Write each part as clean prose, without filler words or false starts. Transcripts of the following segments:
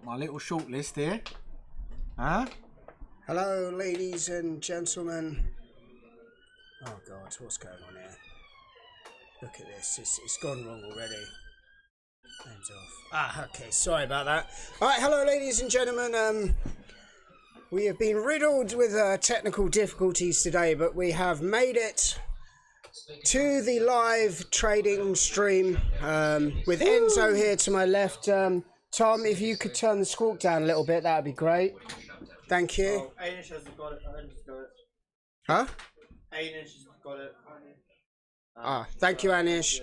my little short list here. Huh? Hello, ladies and gentlemen. Oh God, what's going on here? Look at this. It's gone wrong already. Hands off. Okay. Sorry about that. All right. Hello, ladies and gentlemen. We have been riddled with technical difficulties today, but we have made it to the live trading stream with Enzo here to my left. Tom, if you could turn the squawk down a little bit, that would be great. Thank you. Oh, Anish hasn't got it. Anish got it. Huh? Anish has got it. Thank you, Anish.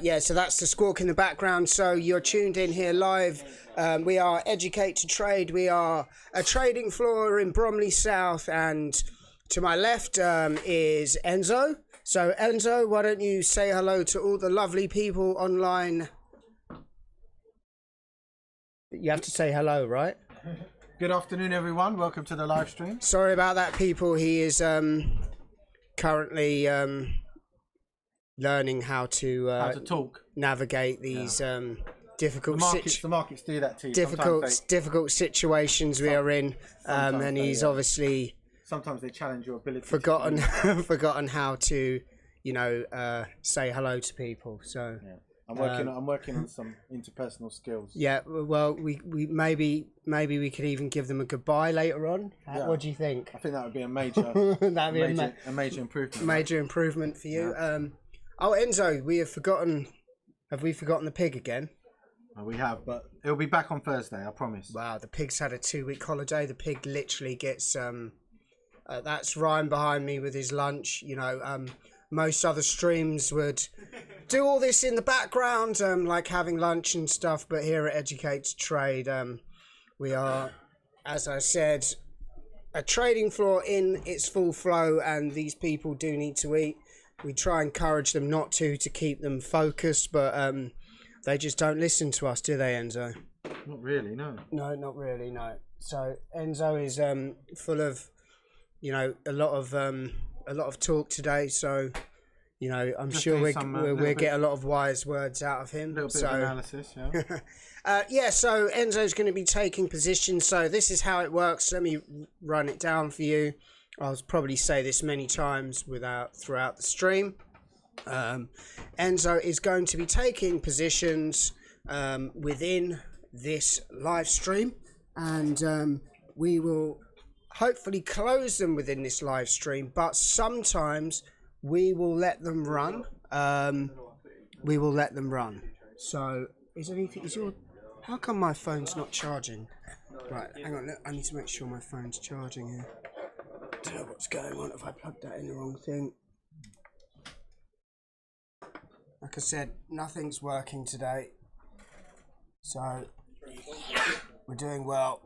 Yeah, so that's the squawk in the background. So you're tuned in here live. We are Educate to Trade. We are a trading floor in Bromley South, and to my left is Enzo. So Enzo, why don't you say hello to all the lovely people online? You have to say hello, right? Good afternoon, everyone. Welcome to the live stream. Sorry about that, people. He is currently learning how to talk, navigate these difficult the markets do that to you. difficult situations we are in, and he's obviously sometimes they challenge your ability. Forgotten how to, say hello to people. So yeah. I'm working on some interpersonal skills. Yeah, well, we maybe we could even give them a goodbye later on. Yeah. What do you think? I think that would be a major, a major improvement. Major improvement for you. Yeah. Oh, Enzo, we have forgotten. Have we forgotten the pig again? Oh, we have, but it'll be back on Thursday. I promise. Wow, the pig's had a 2-week holiday. The pig literally gets that's Ryan behind me with his lunch. Most other streams would do all this in the background, like having lunch and stuff. But here at Educate to Trade, we are, as I said, a trading floor in its full flow, and these people do need to eat. We try and encourage them not to keep them focused, but they just don't listen to us, do they, Enzo? Not really, no. No, not really, no. So Enzo is full of, a lot of talk today. So, I'm just sure we'll get a lot of wise words out of him. A little bit of analysis, yeah. Yeah. So Enzo's going to be taking positions. So this is how it works. Let me run it down for you. I'll probably say this many times throughout the stream. Enzo is going to be taking positions within this live stream, and we will hopefully close them within this live stream, but sometimes we will let them run. So how come my phone's not charging? Right, hang on, I need to make sure my phone's charging here. I don't know what's going on. If I plugged that in the wrong thing. Like I said, nothing's working today. So we're doing well.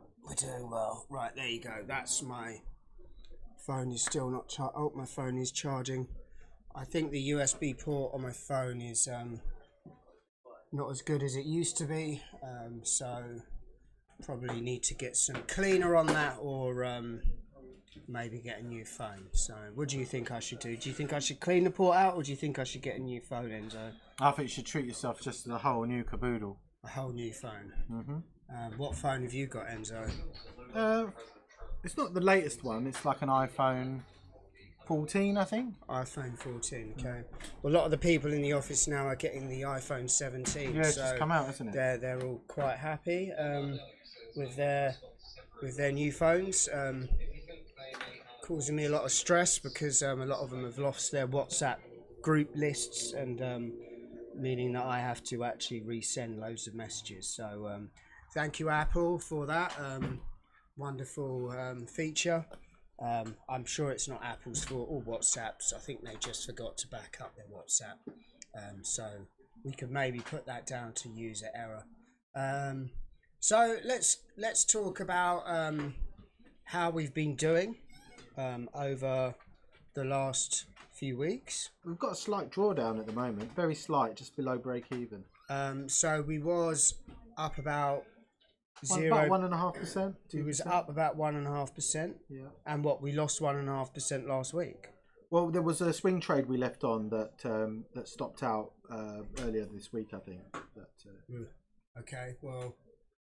Right, there you go. That's my phone is still not charging. Oh, my phone is charging. I think the USB port on my phone is not as good as it used to be. So probably need to get some cleaner on that, or maybe get a new phone. So what do you think I should do? Do you think I should clean the port out, or do you think I should get a new phone, Enzo? I think you should treat yourself just to a whole new caboodle. A whole new phone. What phone have you got, Enzo? It's not the latest one. It's like an iPhone 14, I think. iPhone 14, okay. Well, a lot of the people in the office now are getting the iPhone 17. Yeah, it's just come out, hasn't it? They're all quite happy with their new phones. Causing me a lot of stress because a lot of them have lost their WhatsApp group lists, and meaning that I have to actually resend loads of messages. So thank you, Apple, for that wonderful feature. I'm sure it's not Apple's fault or WhatsApp's. I think they just forgot to back up their WhatsApp. So we could maybe put that down to user error. So let's talk about how we've been doing over the last few weeks. We've got a slight drawdown at the moment, very slight, just below break even. So we was up about about 1.5%. It was up about 1.5%. Yeah. And we lost 1.5% last week. Well, there was a swing trade we left on that stopped out earlier this week, I think. Okay, well,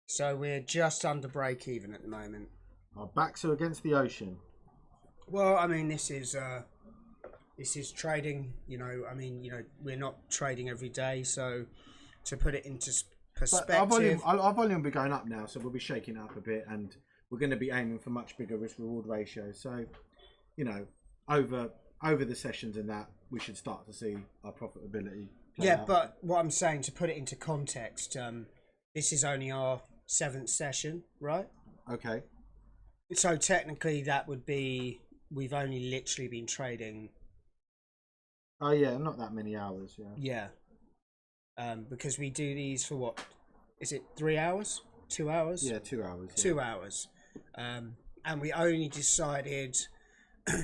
So we're just under break even at the moment. Our backs are against the ocean. Well, I mean, this is trading. You know, I mean, you know, we're not trading every day, so to put it into perspective, our volume will be going up now, so we'll be shaking it up a bit, and we're going to be aiming for much bigger risk reward ratios. So, you know, over the sessions and that, we should start to see our profitability. Yeah, but what I'm saying, to put it into context, this is only our 7th session, right? Okay. So technically, that would be, we've only literally been trading. Oh yeah, not that many hours. Yeah. Because we do these for what? Is it 3 hours? 2 hours? Yeah, 2 hours. Yeah. 2 hours. And we only decided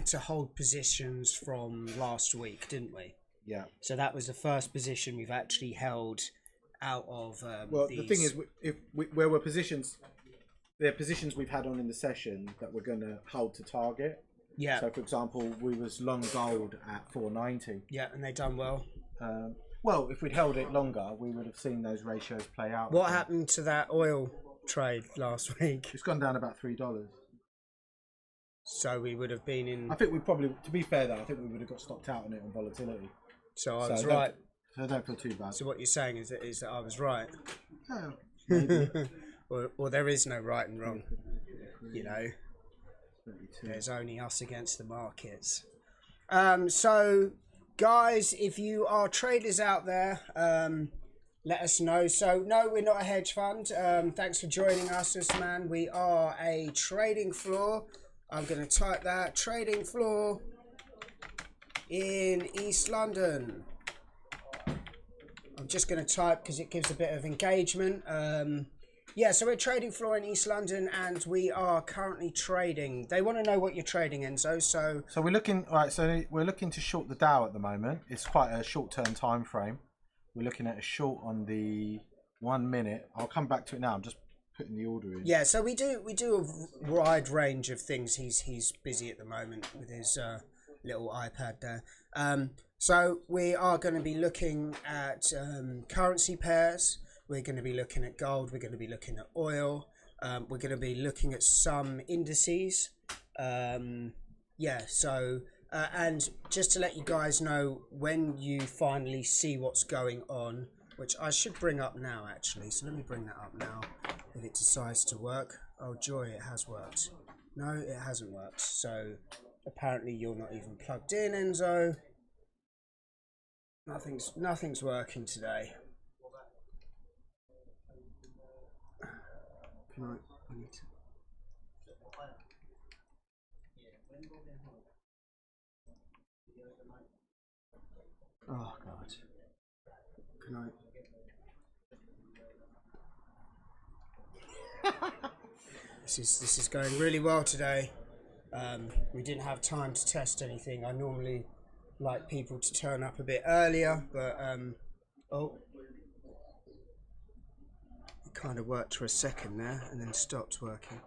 to hold positions from last week, didn't we? Yeah. So that was the first position we've actually held out of. Well, these. the thing is, where we're positions, there are positions we've had on in the session that we're going to hold to target. Yeah. So, for example, we was long gold at 490. Yeah, and they done well. Well, if we'd held it longer, we would have seen those ratios play out. What happened to that oil trade last week? It's gone down about $3. So we would have been in. I think we probably, to be fair though, I think we would have got stopped out on it on volatility. So I was right. So I don't feel too bad. So what you're saying is that I was right. Yeah, maybe. or there is no right and wrong. You know, 32. there's only us against the markets. So guys, if you are traders out there, let us know. So no, we're not a hedge fund. Thanks for joining us, man. We are a trading floor. I'm going to type that, trading floor in East London. I'm just going to type because it gives a bit of engagement. Yeah, so we're trading floor in East London, and we are currently trading. They want to know what you're trading, Enzo. So we're looking, all right. So we're looking to short the Dow at the moment. It's quite a short-term time frame. We're looking at a short on the 1 minute. I'll come back to it now. I'm just putting the order in. Yeah, so we do a wide range of things. He's busy at the moment with his little iPad there. So we are going to be looking at currency pairs. We're going to be looking at gold. We're going to be looking at oil. We're going to be looking at some indices. Yeah, so and just to let you guys know, when you finally see what's going on, which I should bring up now actually. So let me bring that up now. If it decides to work. Oh joy, it has worked. No, it hasn't worked. So apparently you're not even plugged in, Enzo. Nothing's working today. I need to... Oh God. Can I... This is going really well today. We didn't have time to test anything. I normally like people to turn up a bit earlier, but oh, it kind of worked for a second there and then stopped working.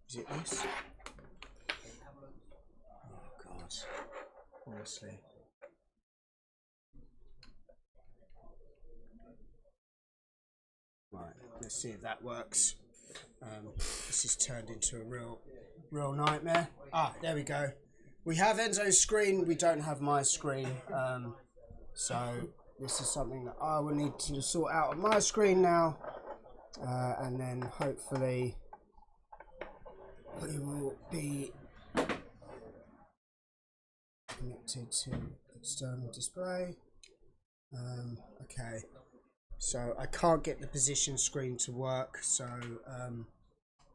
Is it this? Oh God, honestly. Right, let's see if that works. This has turned into a real nightmare. Ah, there we go. We have Enzo's screen, we don't have my screen. So this is something that I will need to sort out on my screen now. And then hopefully we will be connected to external display. Okay. So I can't get the position screen to work, so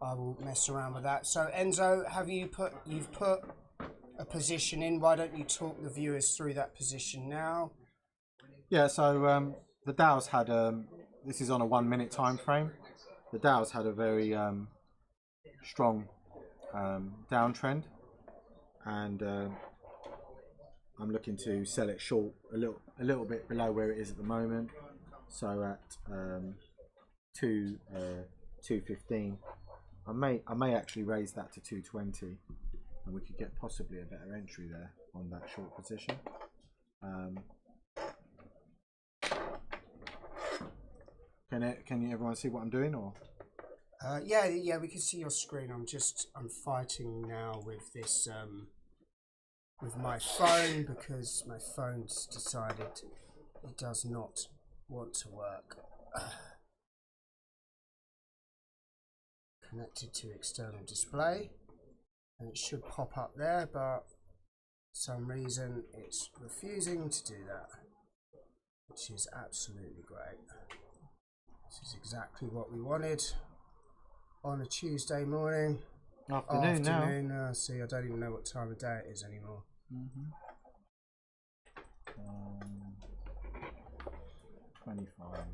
I will mess around with that. So Enzo, you've put a position in? Why don't you talk the viewers through that position now? Yeah. So the Dow's had this is on a 1 minute time frame. The Dow's had a very strong downtrend, and I'm looking to sell it short a little bit below where it is at the moment. So at 215, I may actually raise that to 220, and we could get possibly a better entry there on that short position. Okay, Can you everyone see what I'm doing or? Yeah, we can see your screen. I'm fighting now with this with my phone because my phone's decided it does not want to work. Connected to external display, and it should pop up there, but for some reason it's refusing to do that, which is absolutely great. This is exactly what we wanted on a Tuesday morning. Afternoon now. See, I don't even know what time of day it is anymore. 25.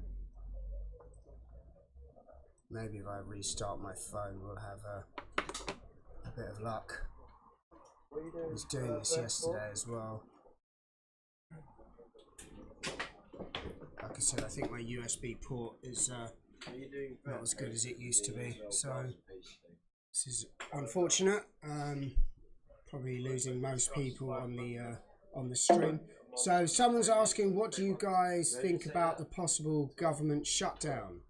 Maybe if I restart my phone, we'll have a bit of luck. I was doing this yesterday as well. Like I said, I think my USB port is not as good as it used to be, so this is unfortunate. Probably losing most people on the stream. So someone's asking, what do you guys think about the possible government shutdown?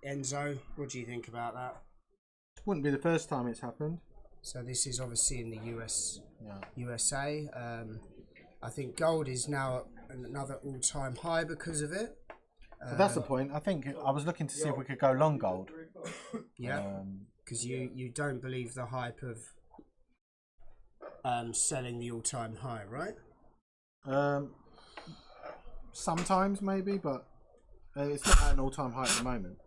Enzo, what do you think about that? Wouldn't be the first time it's happened. So this is obviously in the USA. I think gold is now at another all-time high because of it. So that's the point. I think I was looking to see if we could go long gold. Yeah, because you don't believe the hype of selling the all-time high, right? Sometimes maybe, but it's not at an all-time high at the moment.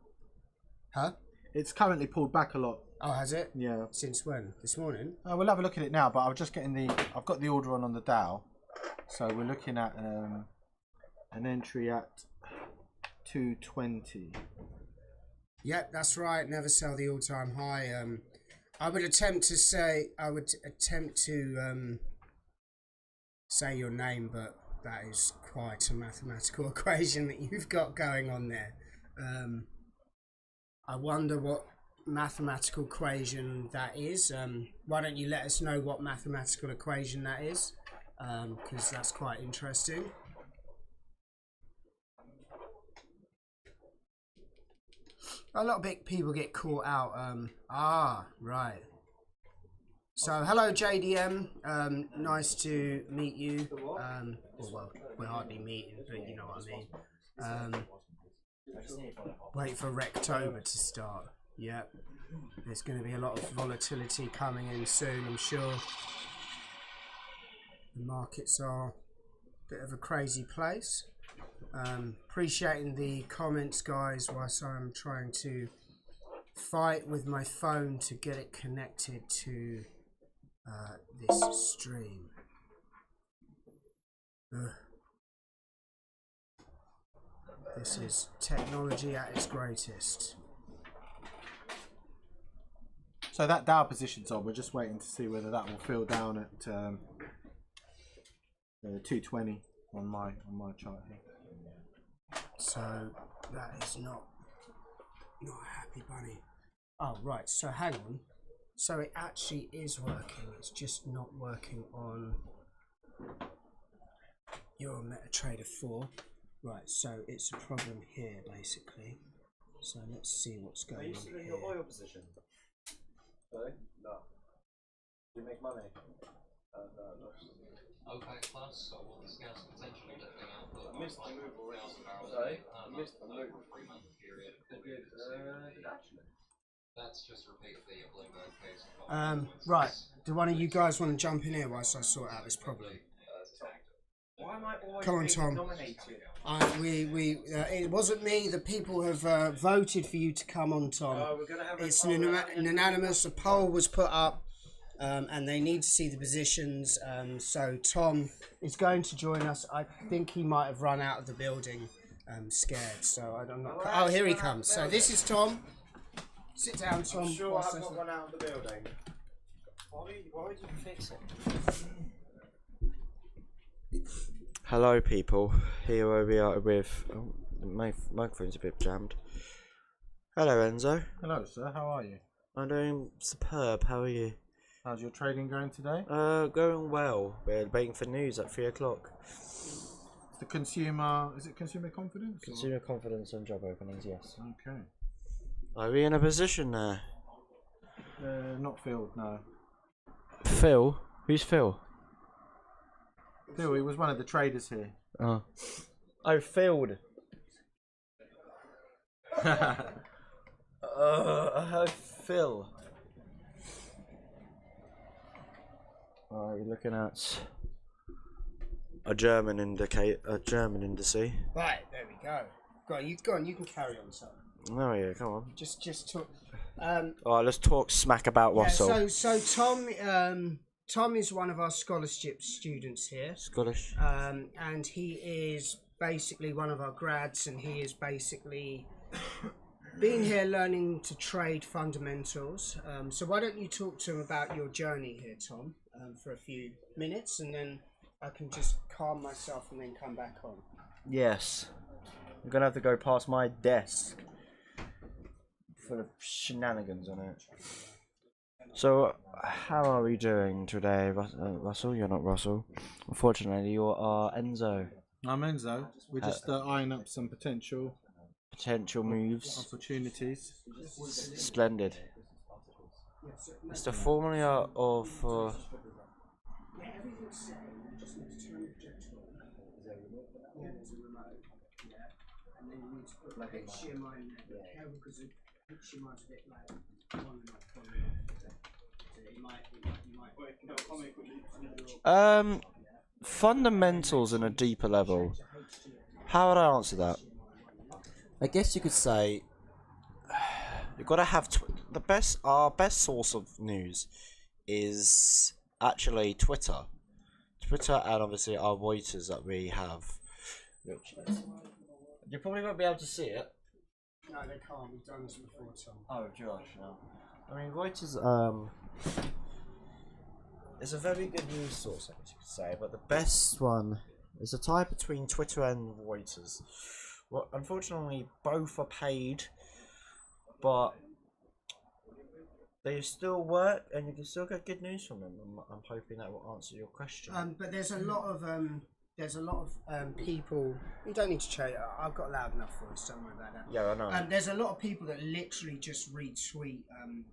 Huh? It's currently pulled back a lot. Oh, has it? Yeah. Since when? This morning? We'll have a look at it now, but I was just getting I've got the order on the Dow, so we're looking at an entry at 220. Yep, that's right. Never sell the all-time high. I would attempt to say say your name, but that is quite a mathematical equation that you've got going on there. I wonder what mathematical equation that is. Why don't you let us know what mathematical equation that is, because that's quite interesting. A lot of people get caught out. Right. So, hello JDM, nice to meet you. Well, we're hardly meeting, but you know what I mean. Wait for Rectober to start. Yep. There's going to be a lot of volatility coming in soon, I'm sure. The markets are a bit of a crazy place. Appreciating the comments, guys, whilst I'm trying to fight with my phone to get it connected to this stream. This is technology at its greatest. So that Dow position's on. We're just waiting to see whether that will fill down at 220 on my chart here. So that is not a happy bunny. Oh right, so hang on. So it actually is working. It's just not working on your MetaTrader 4. Right, so it's a problem here basically. So let's see what's going on here. Your oil position? Sorry? No. You make money? OPEC Plus, so what the scouts potentially lifting output. I missed the move already. Sorry? I missed the move. 3-month period. Actually. That's just repeat the Bloomberg case. Right, do one of you guys want to jump in here whilst I sort out this problem? Why am I always Come on, being Tom. nominated? It wasn't me. The people have voted for you to come on, Tom. We're gonna have It's an unanimous. A poll was put up, and they need to see the positions. So Tom is going to join us. I think he might have run out of the building, scared. So I don't know. Oh, here he comes. So this is Tom. Sit down, Tom. I'm sure I've not run out of the building. Why would you fix it? Hello people, here we are with, my microphone's a bit jammed. Hello Enzo. Hello sir, how are you? I'm doing superb, how are you? How's your trading going today? Going well, we're waiting for news at 3 o'clock. the consumer. Is it consumer confidence? or- Consumer confidence and job openings, yes. Okay. Are we in a position there? Not filled. No. Phil? Who's Phil? Phil, he was one of the traders here. Oh. Oh, filled. Phil. We're looking at a German indice. Right, there we go. Go on, you can carry on, son. Oh yeah, come on. Just talk. Alright, let's talk smack about Yeah, Russell. so Tom is one of our scholarship students here, Scottish. and he is basically one of our grads, and he is basically been here learning to trade fundamentals. So why don't you talk to him about your journey here, Tom, for a few minutes, and then I can just calm myself and then come back on. Yes. I'm gonna have to go past my desk full of shenanigans on it. So, how are we doing today, Russell? You're not Russell. Unfortunately, you are Enzo. I'm Enzo. We're just eyeing up some potential Moves. opportunities. Splendid. It's the formula of. Fundamentals in a deeper level. How would I answer that? I guess you could say you've got to have our best source of news is actually Twitter, and obviously our Reuters that we have. Which is, you probably won't be able to see it. No, they can't. We've done this before, Tom. Oh, Josh, no. I mean, Reuters is a very good news source, I guess you could say, but the best one is a tie between Twitter and Reuters. Well, unfortunately, both are paid, but they still work, and you can still get good news from them. I'm hoping that will answer your question. But there's a lot of people. You don't need to change. I've got a loud enough voice. Don't worry about that. Yeah, I know. There's a lot of people that literally just retweet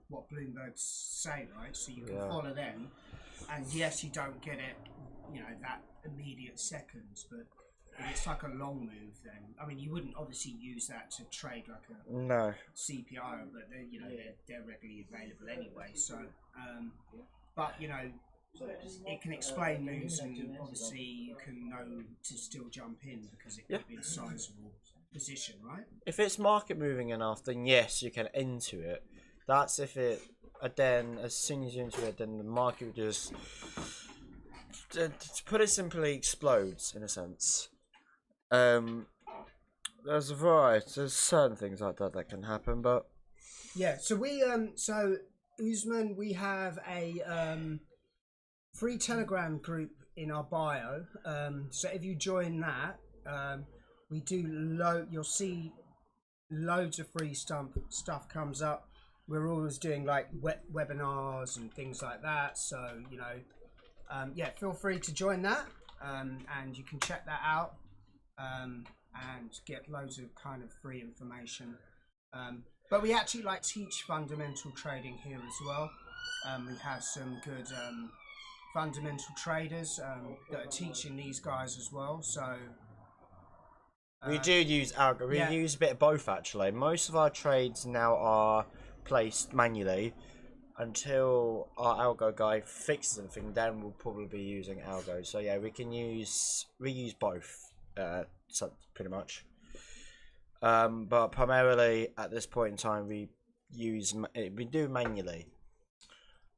what Bloomberg say, right? So you can follow them, and yes, you don't get it, that immediate seconds, but it's like a long move. Then I mean, you wouldn't obviously use that to trade like a CPI, but they're readily available anyway. So, but it can explain moves, and obviously you can know to still jump in because it could be a sizable position, right? If it's market moving enough, then yes, you can enter it. That's if it. Then as soon as you enter it, then the market just, to put it simply, explodes in a sense. There's a variety. There's certain things like that can happen, but yeah. So we so Usman, we have a free Telegram group in our bio. So if you join that, we do you'll see loads of free stuff comes up. We're always doing like webinars and things like that. So yeah, feel free to join that, and you can check that out. And get loads of kind of free information. But we actually teach fundamental trading here as well. We have some good fundamental traders that are teaching these guys as well. So we do use algo. We use a bit of both actually. Most of our trades now are placed manually until our algo guy fixes everything. Then we'll probably be using algo. So yeah, we use both. So pretty much, but primarily at this point in time we do manually.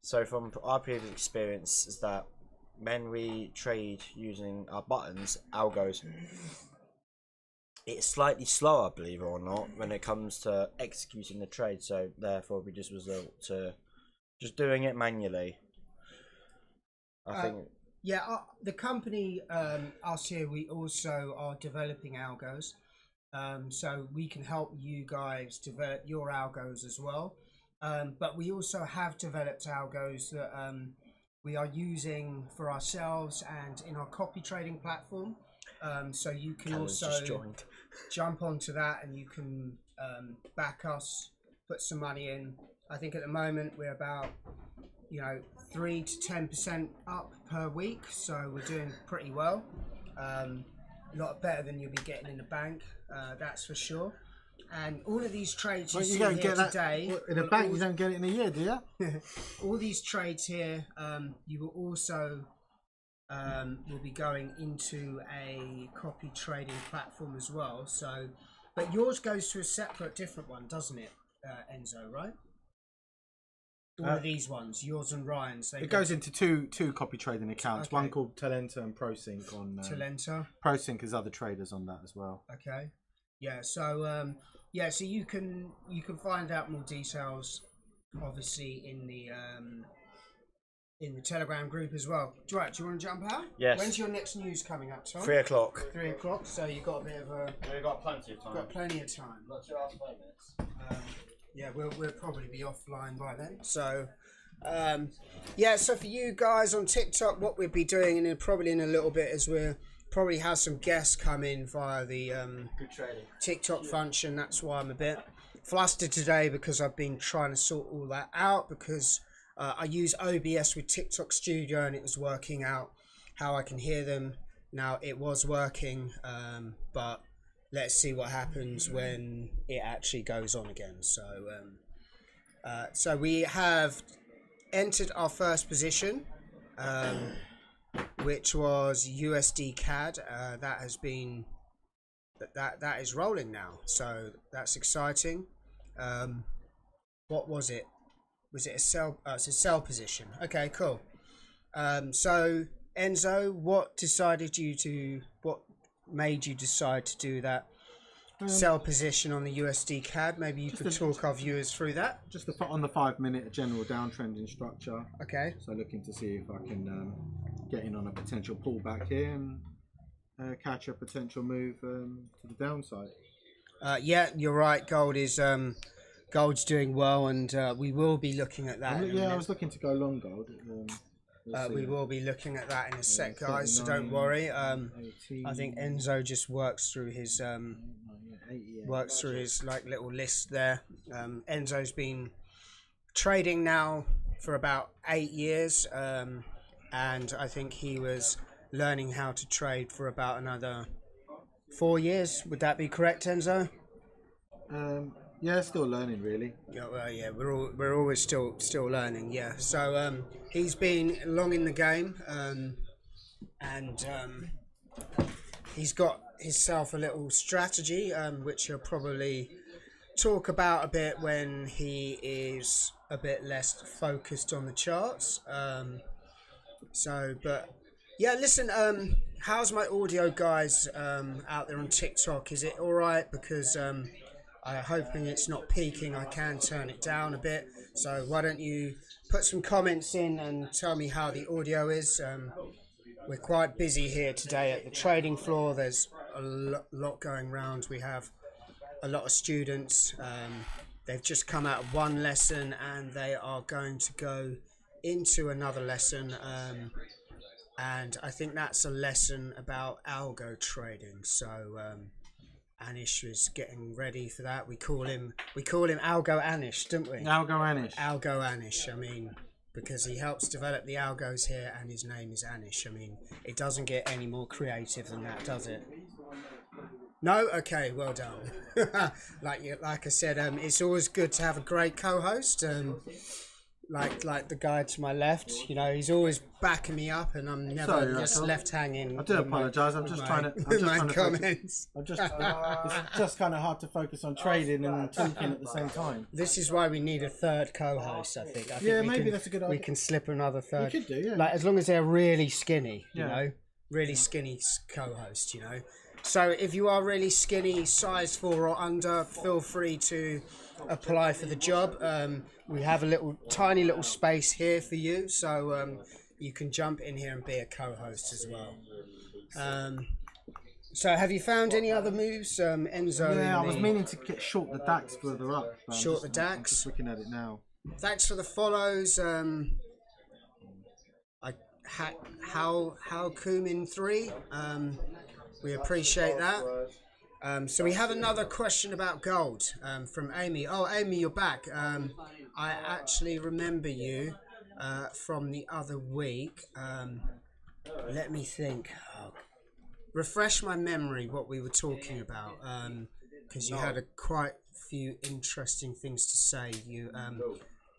So from our previous experience is that when we trade using our buttons, algos, it's slightly slower, believe it or not, when it comes to executing the trade. So therefore we just resort to just doing it manually. I think. Yeah, the company, us here, we also are developing algos. So we can help you guys develop your algos as well. But we also have developed algos that we are using for ourselves and in our copy trading platform. So you can Callum's also just joined. jump onto that, and you can back us, put some money in. I think at the moment we're about 3 to 10% up per week, so we're doing pretty well. A lot better than you'll be getting in the bank, that's for sure. And all of these trades you see don't here get that today, in a bank. You don't get it in a year, do you? all these trades here, you will also will be going into a copy trading platform as well. So, but yours goes to a separate, different one, doesn't it, Enzo? Right? All of these ones, yours and Ryan's. It goes into two copy trading accounts. Okay. One called Talenta and ProSync on. Talenta. ProSync has other traders on that as well. Okay. Yeah. So so you can find out more details, obviously, in the Telegram group as well. Right, do you want to jump out? Yes. When's your next news coming up, Tom? 3 o'clock. 3 o'clock. So you got a bit of a. We've got plenty of time. Got plenty of time. Not 2 hours, 5 minutes. Yeah, we'll probably be offline by then. So, so for you guys on TikTok, what we'll be doing, and probably in a little bit, is we'll probably have some guests come in via the Good trading. TikTok function. That's why I'm a bit flustered today, because I've been trying to sort all that out, because I use OBS with TikTok Studio, and it was working out how I can hear them. Now, it was working, but let's see what happens when it actually goes on again. So, so we have entered our first position, which was USD CAD. That has been that is rolling now. So that's exciting. What was it? Was it a sell? It's a sell position. Okay, cool. So Enzo, what made you decide to do that sell position on the USD CAD? Maybe you could talk our viewers through that. Just to put on the 5 minute, a general downtrend in structure. Okay. So looking to see if I can get in on a potential pullback here and catch a potential move to the downside. Yeah, you're right. Gold's doing well, and we will be looking at that. I was looking to go long gold. We will be looking at that in a sec, guys. So don't worry. I think Enzo just works through his like little list there. Enzo's been trading now for about 8 years, and I think he was learning how to trade for about another 4 years. Would that be correct, Enzo? Yeah, still learning really. Yeah, well, yeah, we're always still learning. Yeah, so he's been long in the game, and he's got himself a little strategy, which he'll probably talk about a bit when he is a bit less focused on the charts. But yeah, listen. How's my audio, guys, out there on TikTok? Is it all right? Because I'm hoping it's not peaking. I can turn it down a bit. So why don't you put some comments in and tell me how the audio is? We're quite busy here today at the trading floor. There's a lot going round. We have a lot of students. They've just come out of one lesson and they are going to go into another lesson. And I think that's a lesson about algo trading. So Anish is getting ready for that. We call him Algo Anish, don't we? Algo Anish. Algo Anish. I mean, because he helps develop the algos here, and his name is Anish. I mean, it doesn't get any more creative than that, does it? No? Okay, well done. like I said, it's always good to have a great co-host. Like the guy to my left, you know, he's always backing me up, and I'm never just left hanging. I do apologise. I'm just trying to comments. It's just kind of hard to focus on trading and talking at the same time. This is why we need a third co-host. I think maybe that's a good idea. We can slip another third. We could do, yeah. Like as long as they're really skinny, you know, really skinny co-host, you know. So if you are really skinny, size 4 or under, feel free to apply for the job. We have a tiny little space here for you, so you can jump in here and be a co-host as well. So have you found any other moves, Enzo? Yeah, I was meaning to get short the DAX further up. Short the DAX? I'm just looking at it now. Thanks for the follows. How Kumin 3. We appreciate that. So we have another question about gold from Amy. Oh, Amy, you're back. I actually remember you from the other week. Let me think. Oh, refresh my memory what we were talking about, because you had quite few interesting things to say. You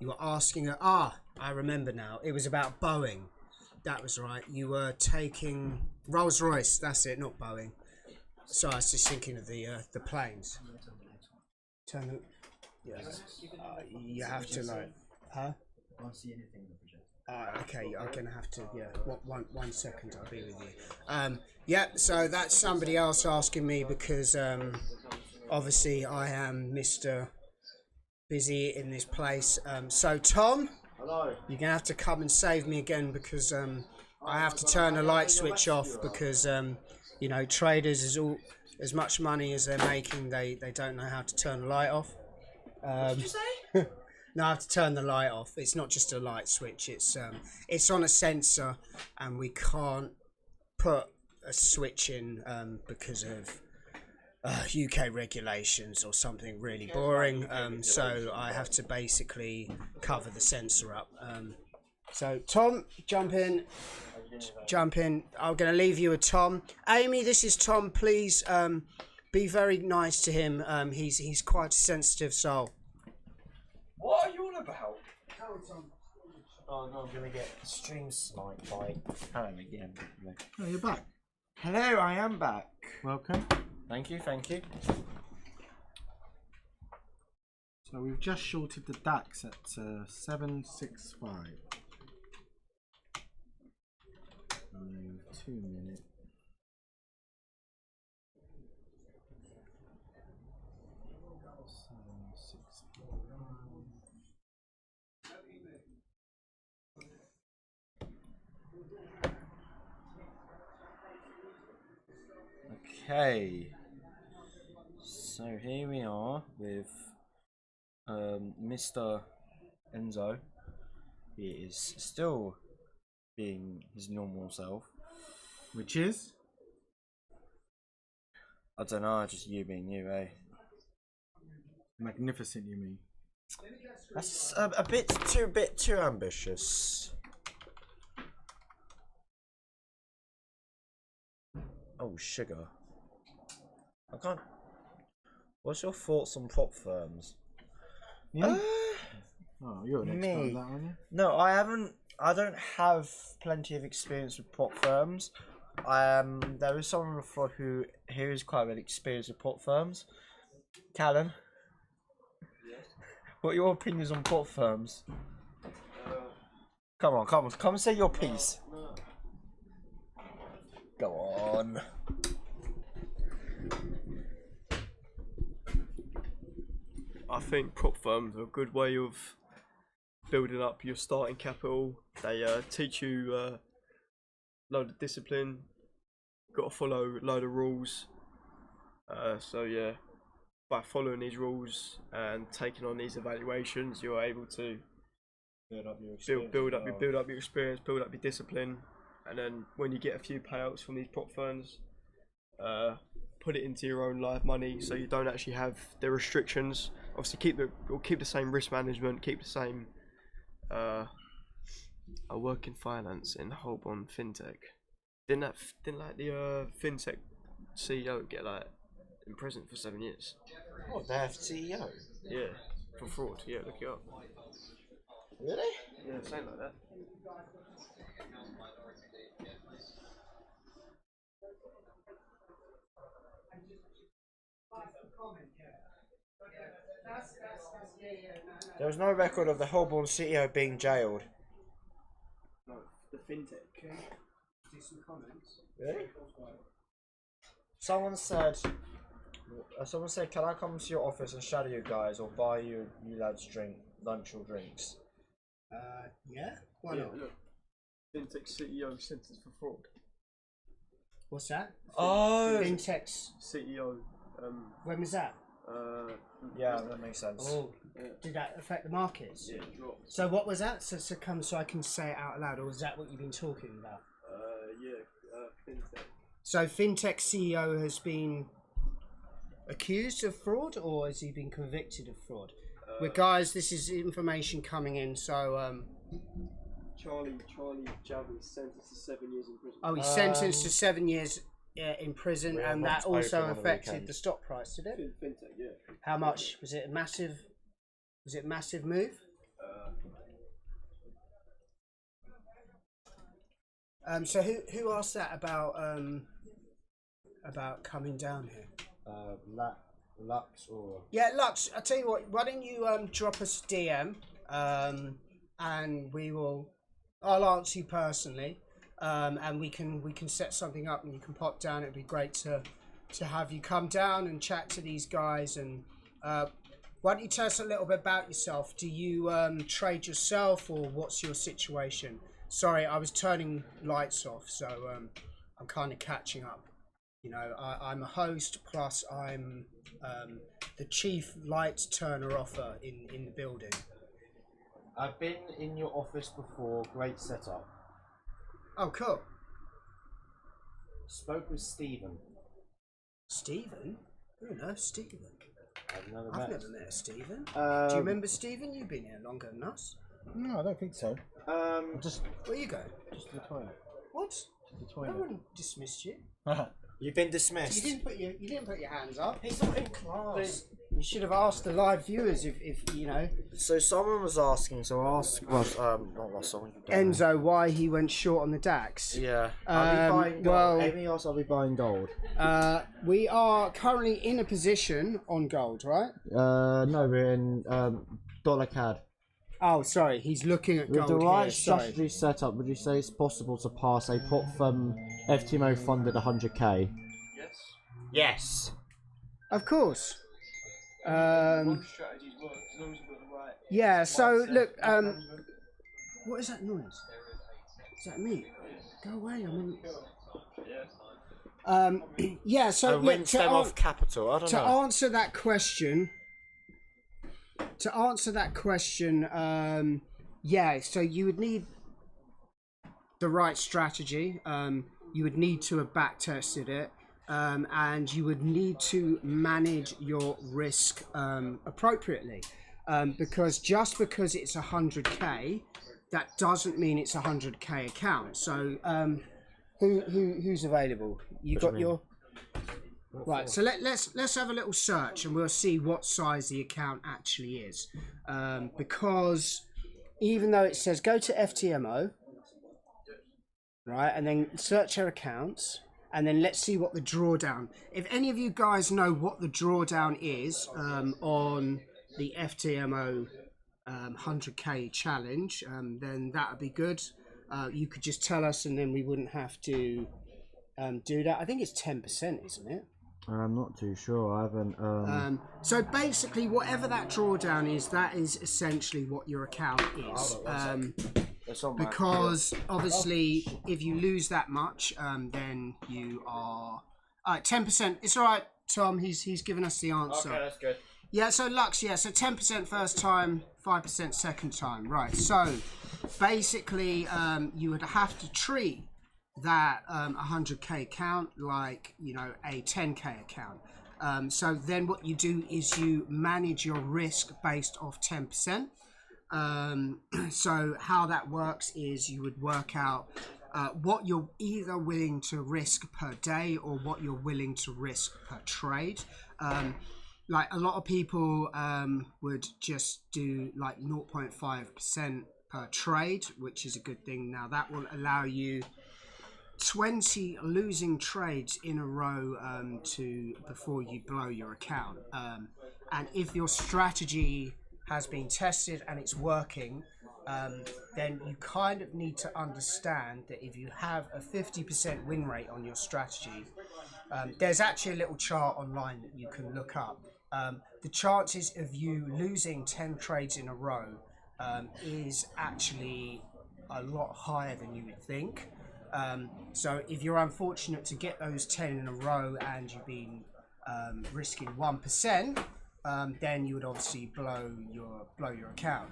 were asking. I remember now. It was about Boeing. That was right. You were taking Rolls-Royce. That's it, not Boeing. So I was just thinking of the planes. Turn the. Yeah. You have to like. Huh? Can't see anything in the projector. Okay, I'm gonna have to. Yeah. One second. I'll be with you. Yeah. So that's somebody else asking me because obviously I am Mr. Busy in this place. So Tom. Hello. You're gonna have to come and save me again because I have to turn the light switch off because you know, traders as much money as they're making, they don't know how to turn the light off. What did you say? No, I have to turn the light off. It's not just a light switch. It's on a sensor, and we can't put a switch in because of UK regulations or something really boring. So I have to basically cover the sensor up. So Tom, jump in. I'm going to leave you with Tom. Amy, this is Tom. Please be very nice to him. He's quite a sensitive soul. What are you on about? Oh no, I'm going to get stream sniped by Alan again. Oh, you're back. Hello, I am back. Welcome. Thank you, thank you. So we've just shorted the DAX at 765. 2 minutes. Okay, so here we are with Mr. Enzo. He is still being his normal self, Which is? I don't know, just you being you, eh? Magnificent, you mean? That's a bit too ambitious. Oh, sugar. I can't. What's your thoughts on prop firms? Yeah. Oh, you're an expert me. on that, aren't you? No, I haven't. I don't have plenty of experience with prop firms. There is someone before who is quite a bit experienced with prop firms. Callum, what are your opinions on prop firms? Come on, say your piece. Go on. I think prop firms are a good way of building up your starting capital. They teach you a load of discipline. Got to follow a load of rules. So yeah, by following these rules and taking on these evaluations, you're able to build up your experience, build up your experience, build up your discipline, and then when you get a few payouts from these prop firms, put it into your own live money, so you don't actually have the restrictions. Obviously, keep the same risk management, keep the same. I work in finance in Holborn FinTech. Didn't like the FinTech CEO get like in prison for 7 years? What, the CEO? Yeah, for fraud. Yeah, look it up. Really? Yeah, something like that. There was no record of the Holborn CEO being jailed. No, the FinTech. Really? Someone said, can I come to your office and shadow you guys or buy you lads lunch or drinks? Yeah. Why not? Look. FinTech CEO sentenced for fraud. What's that? Oh, Fintech's. CEO. When was that? Yeah, that makes sense. Oh, Yeah. did that affect the markets? Yeah, it dropped. So what was that? So come so I can say it out loud, or is that what you've been talking about? FinTech. So fintech CEO has been accused of fraud, or has he been convicted of fraud? Well, guys, this is information coming in, so Charlie Javi sentenced to 7 years in prison. oh, he's sentenced to 7 years in prison, we and are that not also open on the affected weekend. the stock price, did it? Fintech, yeah. How much was it? A massive? Was it a massive move? So who asked that about coming down here? Lux or Yeah, Lux. I tell you what. Why don't you drop us a DM, and I'll answer you personally, and we can set something up, and you can pop down. It'd be great to have you come down and chat to these guys. And why don't you tell us a little bit about yourself? Do you trade yourself, or what's your situation? Sorry, I was turning lights off, so I'm kind of catching up. You know, I'm a host, plus I'm the chief light turner offer in the building. I've been in your office before. Great setup. Oh, cool. Spoke with Stephen. Stephen? Who knows Stephen? I've never I've met. never met a Stephen. Do you remember Stephen? You've been here longer than us. No, I don't think so. Just Where you go? Just to the toilet. What? The No toilet. one dismissed you. you've been You dismissed. didn't put your hands up. He's not in class. You should have asked the live viewers if you know So someone was asking. So ask not Ross. Someone. Enzo why he went short on the DAX. Yeah. I'll be buying gold. well- Anything else? I'll be buying gold. We are currently in a position on gold, right? No, we're in dollar CAD. Oh, sorry, he's looking at With gold the right here. Sorry. strategy set up, would you say it's possible to pass a prop firm FTMO funded 100k? Yes. Yes. Of course. One strategies work as long as you've got the right. Yeah. So mindset, look. management. What is that noise? Is that me? Go away. Yeah. So I look, rinsed them off capital. I don't to know. answer that question. Yeah. So you would need the right strategy. You would need to have back tested it. And you would need to manage your risk appropriately, because just because it's 100k, that doesn't mean it's a 100k account. So who's available? You got your right. So let's have a little search, and we'll see what size the account actually is, because even though it says go to FTMO, right, and then search your accounts. And then let's see what the drawdown. If any of you guys know what the drawdown is on the FTMO 100k challenge, then that would be good. You could just tell us, and then we wouldn't have to do that. I think it's 10%, isn't it? I'm not too sure. I haven't. So basically, whatever that drawdown is, that is essentially what your account is. Because obviously, if you lose that much, then you are 10%. It's all right, Tom. He's given us the answer. Okay, that's good. Yeah. So Lux. Yeah. So 10% first time, 5% second time. Right. So basically, you would have to treat that 100k account like a 10k account. So then what you do is you manage your risk based off 10%. So how that works is you would work out what you're either willing to risk per day or what you're willing to risk per trade. Like a lot of people would just do like 0.5% per trade, which is a good thing. Now that will allow you 20 losing trades in a row before you blow your account. And if your strategy has been tested and it's working, then you kind of need to understand that if you have a 50% win rate on your strategy, there's actually a little chart online that you can look up. The chances of you losing 10 trades in a row is actually a lot higher than you would think. So if you're unfortunate to get those 10 in a row and you've been risking 1%, then you would obviously blow your account.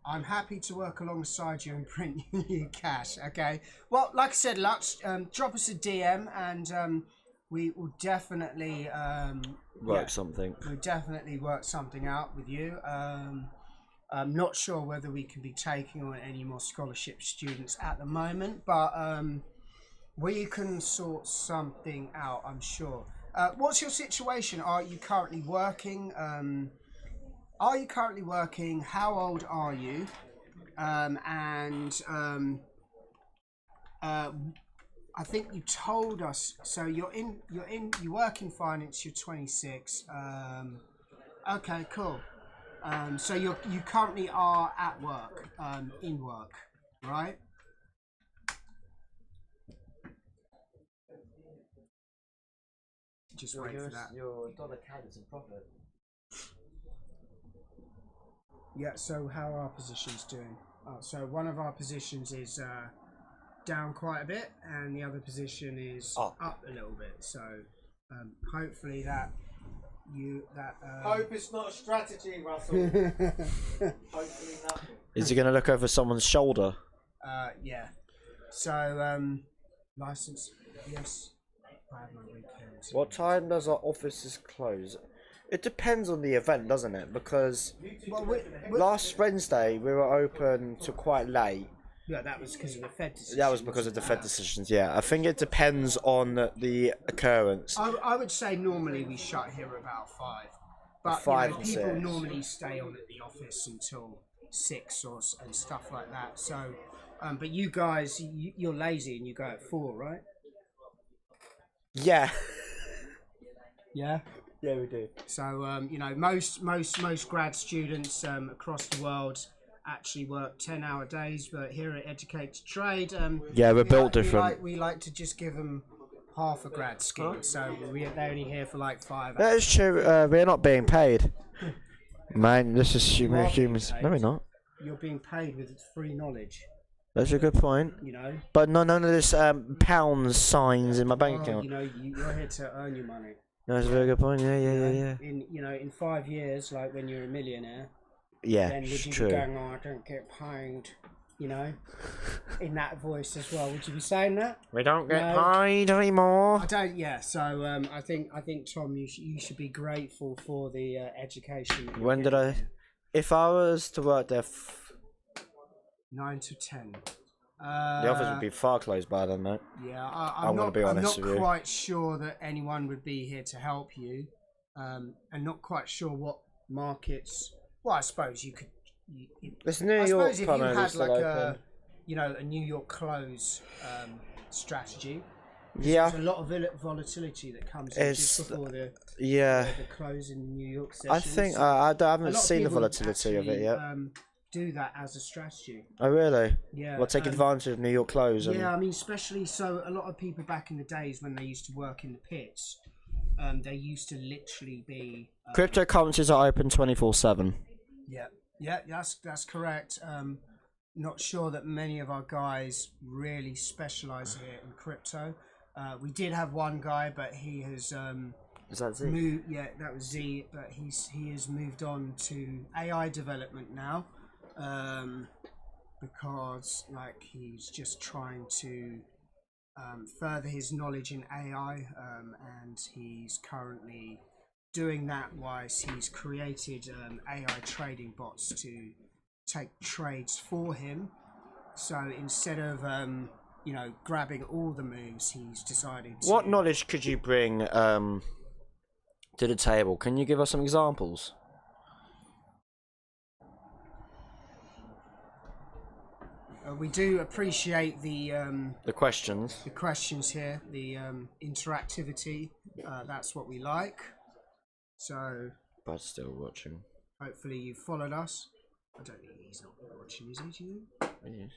I'm happy to work alongside you and print you cash. Okay. Well, like I said, Lux, drop us a DM and we will definitely Work something. We'll definitely work something out with you. I'm not sure whether we can be taking on any more scholarship students at the moment, but we can sort something out, I'm sure. What's your situation? Are you currently working? How old are you? I think you told us. So you work in finance. You're 26. Okay, cool. So you currently are at work, in work, right? Just wait for that. Your dollar CAD is in profit. Yeah, so how are our positions doing? Oh, so one of our positions is down quite a bit, and the other position is up a little bit. So hopefully that Hope it's not a strategy, Russell. Hopefully not. Is he going to look over someone's shoulder? Yeah. So license, yes. I have my weekends. What time does our offices close? It depends on the event, doesn't it? Because last Wednesday we were open to quite late. Yeah, that was because of the Fed decisions. That was because of the Fed decisions, yeah. I think it depends on the occurrence. I would say normally we shut here about 5. But 5 or people 6. normally stay on at the office until 6 and stuff like that. So, but you guys, you're lazy and you go at 4, right? Yeah. Yeah. Yeah, we do. So most grad students across the world actually work 10-hour days, but here at Educate to Trade, yeah, we're built different. We like to just give them half a grad scheme, so they're only here for like 5 hours. That is true. We're not being paid. Man, this is humans. No, we're not. You're being paid with free knowledge. That's a good point. You know. But none of this pounds signs in my bank account. You know, you're here to earn your money. That's a very good point. Yeah. In 5 years, like when you're a millionaire. Yeah, then would you true. be going, oh, I don't get paid, you know, in that voice as well? Would you be saying that? We don't get paid anymore. I don't. Yeah. So I think Tom, you should be grateful for the education. When did I? If I was to work there, 9 to 10. the office would be far closed by then, mate. Yeah, I'm going to be honest with you. I'm not quite sure that anyone would be here to help you, and not quite sure what markets. Well, I suppose you could. This New York suppose if you primarily had still like open. a New York close strategy. Yeah. There's a lot of volatility that comes in just before the close in the New York session. I think I haven't seen the volatility of it yet. Do that as a strategy. Oh really? Yeah. Well, take advantage of New York close. Yeah, I mean, especially so a lot of people back in the days when they used to work in the pits, they used to literally be. Cryptocurrencies are open 24/7. Yeah, that's correct. Not sure that many of our guys really specialize here in crypto. We did have one guy, but he has Is that Z? yeah, that was Z, but he has moved on to AI development now, because like he's just trying to further his knowledge in AI, and he's currently doing that whilst he's created AI trading bots to take trades for him. So instead of grabbing all the moves, he's decided to... What knowledge could you bring to the table? Can you give us some examples? We do appreciate the questions. The questions here, the interactivity. That's what we like. So, But still watching. Hopefully you followed us. I don't think he's not watching, is he? Do you? He is.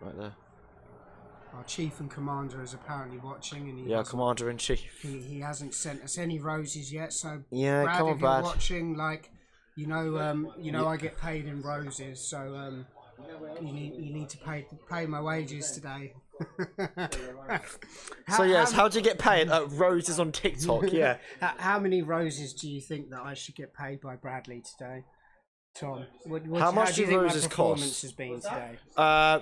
Right there. Our chief and commander is apparently watching, and Commander in Chief. He hasn't sent us any roses yet. So Yeah, Brad, come on, if you're Brad. watching, like I get paid in roses, so you need to pay my wages today. How do you get paid? Roses on TikTok, yeah. How many roses do you think that I should get paid by Bradley today? Tom? How much do you do think my roses performance cost? has been today?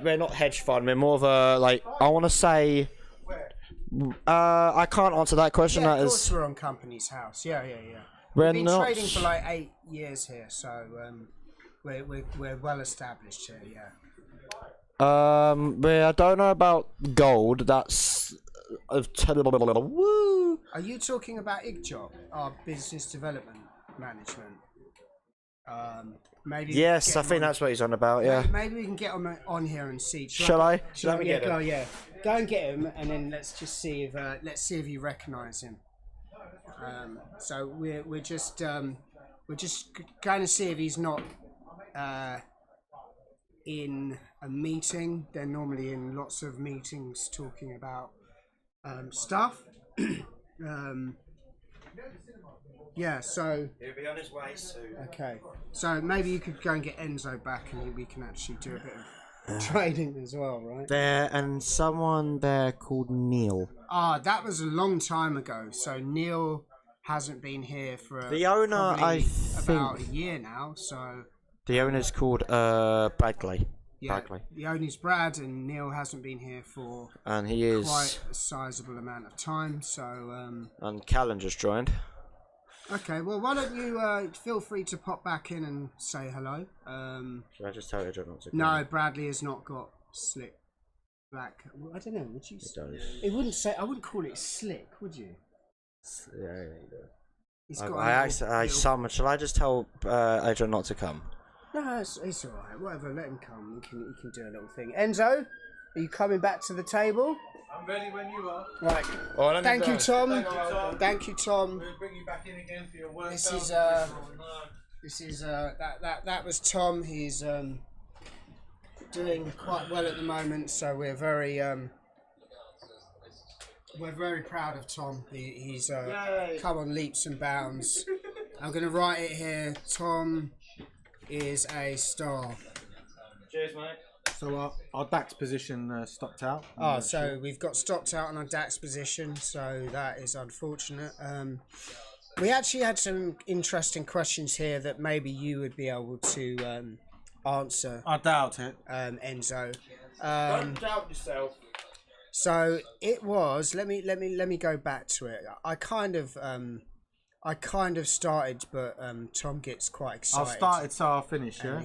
We're not hedge fund. We're more of a like. I want to say. I can't answer that question. Yeah, That of is. course we're on Company's House. Yeah. We're We've been not. trading for like 8 years here, so we're well established here. Yeah. But I don't know about gold. That's. Woo. Are you talking about IGJOB, our business development management? Maybe. Yes, I think that's what he's on about. Yeah. Maybe we can get him on here and see. Shall I? Shall I? Yeah, go. Yeah, go and get him, and then let's just see if you recognise him. So we're just going to see if he's not in a meeting. They're normally in lots of meetings talking about stuff. Yeah, so He'll be on his way soon. okay, so maybe you could go and get Enzo back, and we can actually do a bit of trading as well, right? There and someone there called Neil. That was a long time ago. So Neil hasn't been here for The owner, I about a think. year now. So The owner's called Bradley. yeah, Bradley. the owner's Brad, and Neil hasn't been here for And he is. quite a sizable amount of time. So And Callan just joined. okay, well, why don't you feel free to pop back in and say hello. Should I just tell you not to? No, Bradley has not got slick black. I don't know. Would you? It does. It wouldn't say. I wouldn't call it slick, would you? Yeah. He's got. I summoned. Shall I just tell Adrian not to come? No, it's all right. Whatever. Let him come. He can do a little thing. Enzo, are you coming back to the table? I'm ready when you are. Right. Oh, Thank you, Tom. Thank you, Tom. Thank you, Tom. We'll bring you back in again for your work. This is that was Tom. He's doing quite well at the moment, so we're very proud of Tom. He's come on leaps and bounds. I'm gonna write it here. Tom is a star. Cheers, mate. So our DAX position stopped out. So we've got stopped out on our DAX position, so that is unfortunate. We actually had some interesting questions here that maybe you would be able to answer, I doubt it. Enzo. Don't doubt yourself. So it was. Let me go back to it. I kind of started, but Tom gets quite excited. I've started, so I'll finish. Yeah.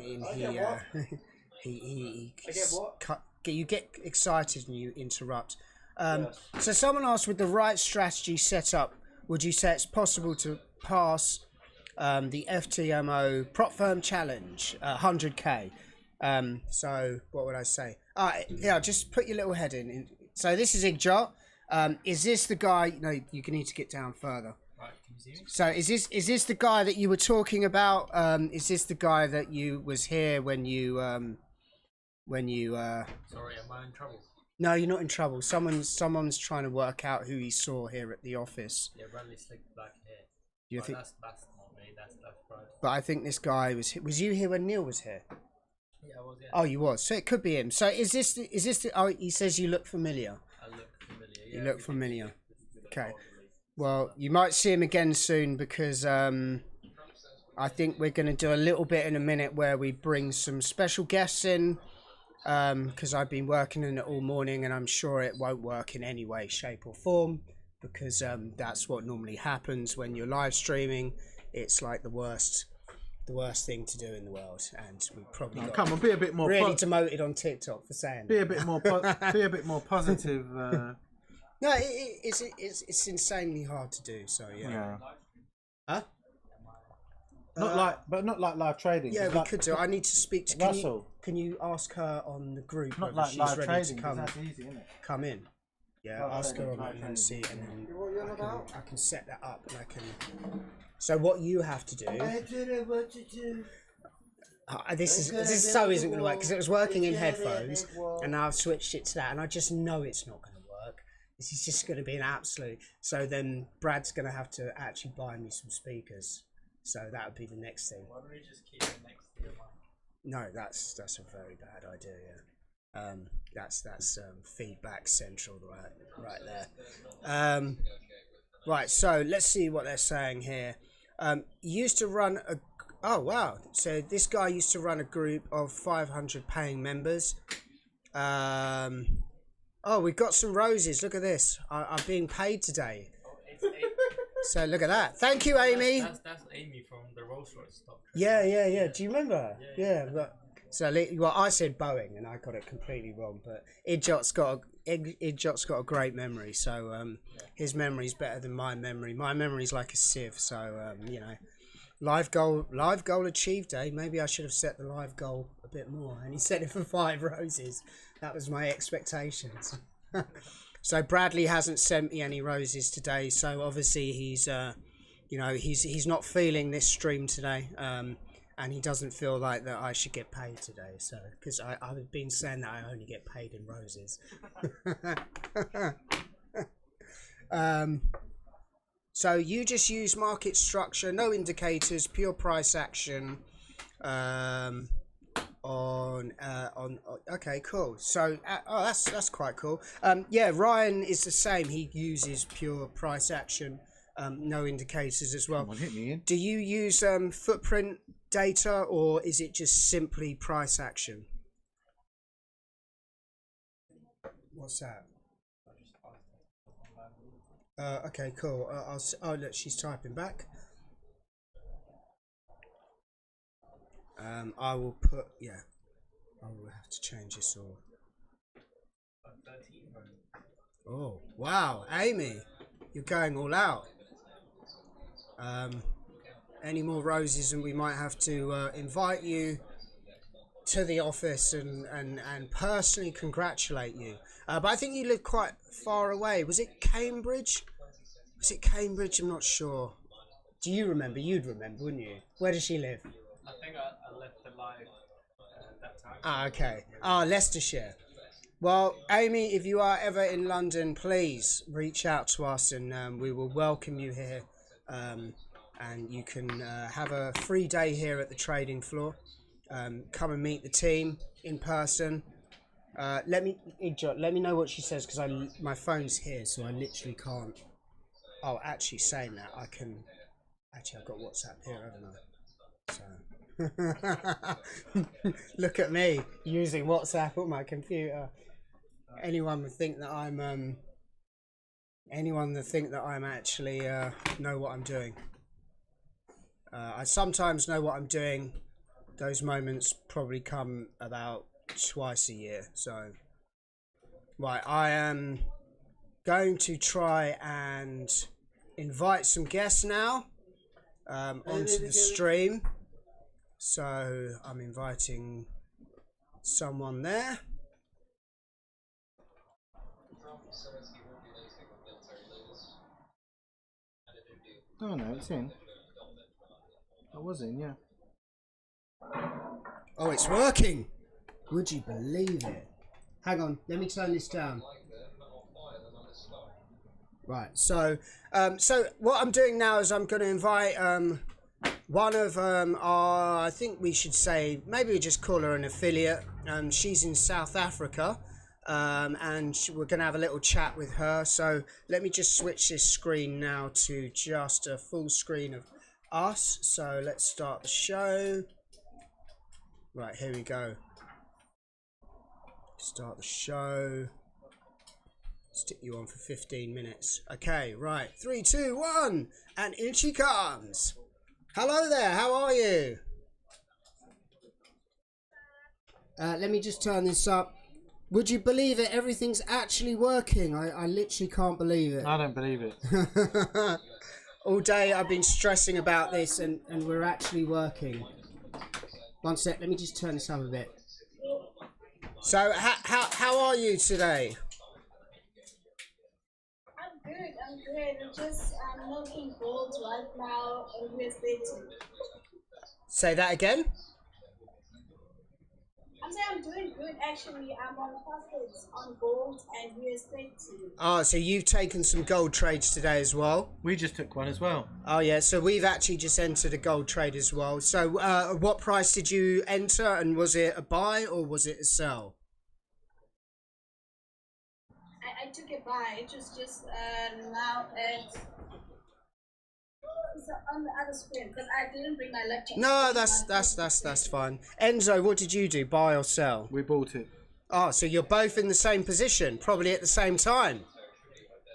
And you get excited and you interrupt. So someone asked, with the right strategy set up, would you say it's possible to pass the FTMO prop firm challenge 100k? So what would I say? Yeah, just put your little head in. So this is Igjot. Is this the guy? No, you need to get down further. So is this the guy that you were talking about? Is this the guy that was here when you Sorry, am I in trouble? No, you're not in trouble. Someone's trying to work out who he saw here at the office. Yeah, Bradley slick black hair. Do you But think? that's not me. That's Brad. But I think this guy was you here when Neil was here? Yeah, I was. Yeah. Oh, you was. So it could be him. So is this the? Oh, he says you look familiar. I look familiar. You Yeah, look familiar. Okay. Well, you might see him again soon, because I think we're going to do a little bit in a minute where we bring some special guests in, because I've been working in it all morning, and I'm sure it won't work in any way, shape or form, because that's what normally happens when you're live streaming. It's like the worst thing to do in the world, and we probably got Come on, be a bit more. really demoted on TikTok for saying Be that. a bit more. Be a bit more positive. No, it's insanely hard to do. So yeah. Yeah. Huh? Not like live trading. Yeah, we could do. I need to speak to Russell. Can you ask her on the group Not whether like she's live ready trading. to 'Cause come that's easy, isn't it? come in? Yeah, Live ask her trading, on live that and see, and then I can set that up, and I can. So what you have to do? I don't know what to do. This so isn't going to work, because it was working in headphones, and now I've switched it to that, and I just know it's not going to work. This is just going to be an absolute. So then Brad's going to have to actually buy me some speakers. So that would be the next thing. Why don't we just keep it next to your mic? No, that's a very bad idea. Yeah, that's feedback central right there. Right, so let's see what they're saying here. You used to run Oh wow! So this guy used to run a group of 500 paying members. Oh, we've got some roses. Look at this. I'm being paid today. So look at that. Thank you, Amy. That's Amy from the Rolls Royce stock. Yeah. Do you remember her? Yeah. But, so well, I said Boeing and I got it completely wrong. But Idjot's got a great memory. So his memory's better than my memory. My memory's like a sieve. So you know, live goal achieved. Maybe I should have set the live goal a bit more. And he set it for 5 roses. That was my expectations. So Bradley hasn't sent me any roses today, so obviously he's you know, he's not feeling this stream today, and he doesn't feel like that I should get paid today. So because I've been saying that I only get paid in roses. So you just use market structure, no indicators, pure price action. Okay, cool. So that's quite cool. Yeah, Ryan is the same. He uses pure price action, no indicators as well. Come on, hit me in. Do you use footprint data, or is it just simply price action? What's that? Okay, cool. Oh look, she's typing back. I will put, yeah, I will have to change this all. Oh, wow, Amy, you're going all out. Any more roses and we might have to invite you to the office and personally congratulate you. But I think you live quite far away. Was it Cambridge? Was it Cambridge? I'm not sure. Do you remember? You'd remember, wouldn't you? Where does she live? I think I left the live that time. Ah, okay. Ah, Leicestershire. Well, Amy, if you are ever in London, please reach out to us and we will welcome you here. And you can have a free day here at the trading floor. Come and meet the team in person. Let me know what she says, because my phone's here, so I literally can't. Oh, actually, saying that, I can. Actually, I've got WhatsApp here, haven't I? So look at me using WhatsApp on my computer. Anyone would think that I'm actually know what I'm doing. I sometimes know what I'm doing. Those moments probably come about twice a year. So, right, I am going to try and invite some guests now onto the stream. So I'm inviting someone there. Oh no, it's in. I was in, yeah. Oh, it's working! Would you believe it? Hang on, let me turn this down. Right, so what I'm doing now is I'm going to invite one of our, I think we should say, maybe we just call her an affiliate. She's in South Africa, and we're going to have a little chat with her. So let me just switch this screen now to just a full screen of us. So let's start the show. Right, here we go. Start the show. Stick you on for 15 minutes. Okay, right. 3, 2, 1. And in she comes. Hello there. How are you? Let me just turn this up. Would you believe it? Everything's actually working. I literally can't believe it. I don't believe it. All day I've been stressing about this and we're actually working. One sec. Let me just turn this up a bit. So how are you today? I'm good. I'm looking gold right now in USDJPY. Say that again? I'm saying I'm doing good actually. I'm on profits on gold and USDJPY. Oh, so you've taken some gold trades today as well? We just took one as well. Oh yeah, so we've actually just entered a gold trade as well. So what price did you enter, and was it a buy or was it a sell? I took a buy. It was just now at It's on the other screen because I didn't bring my laptop. No, that's fine. Enzo, what did you do? Buy or sell? We bought it. Oh, so you're both in the same position, probably at the same time.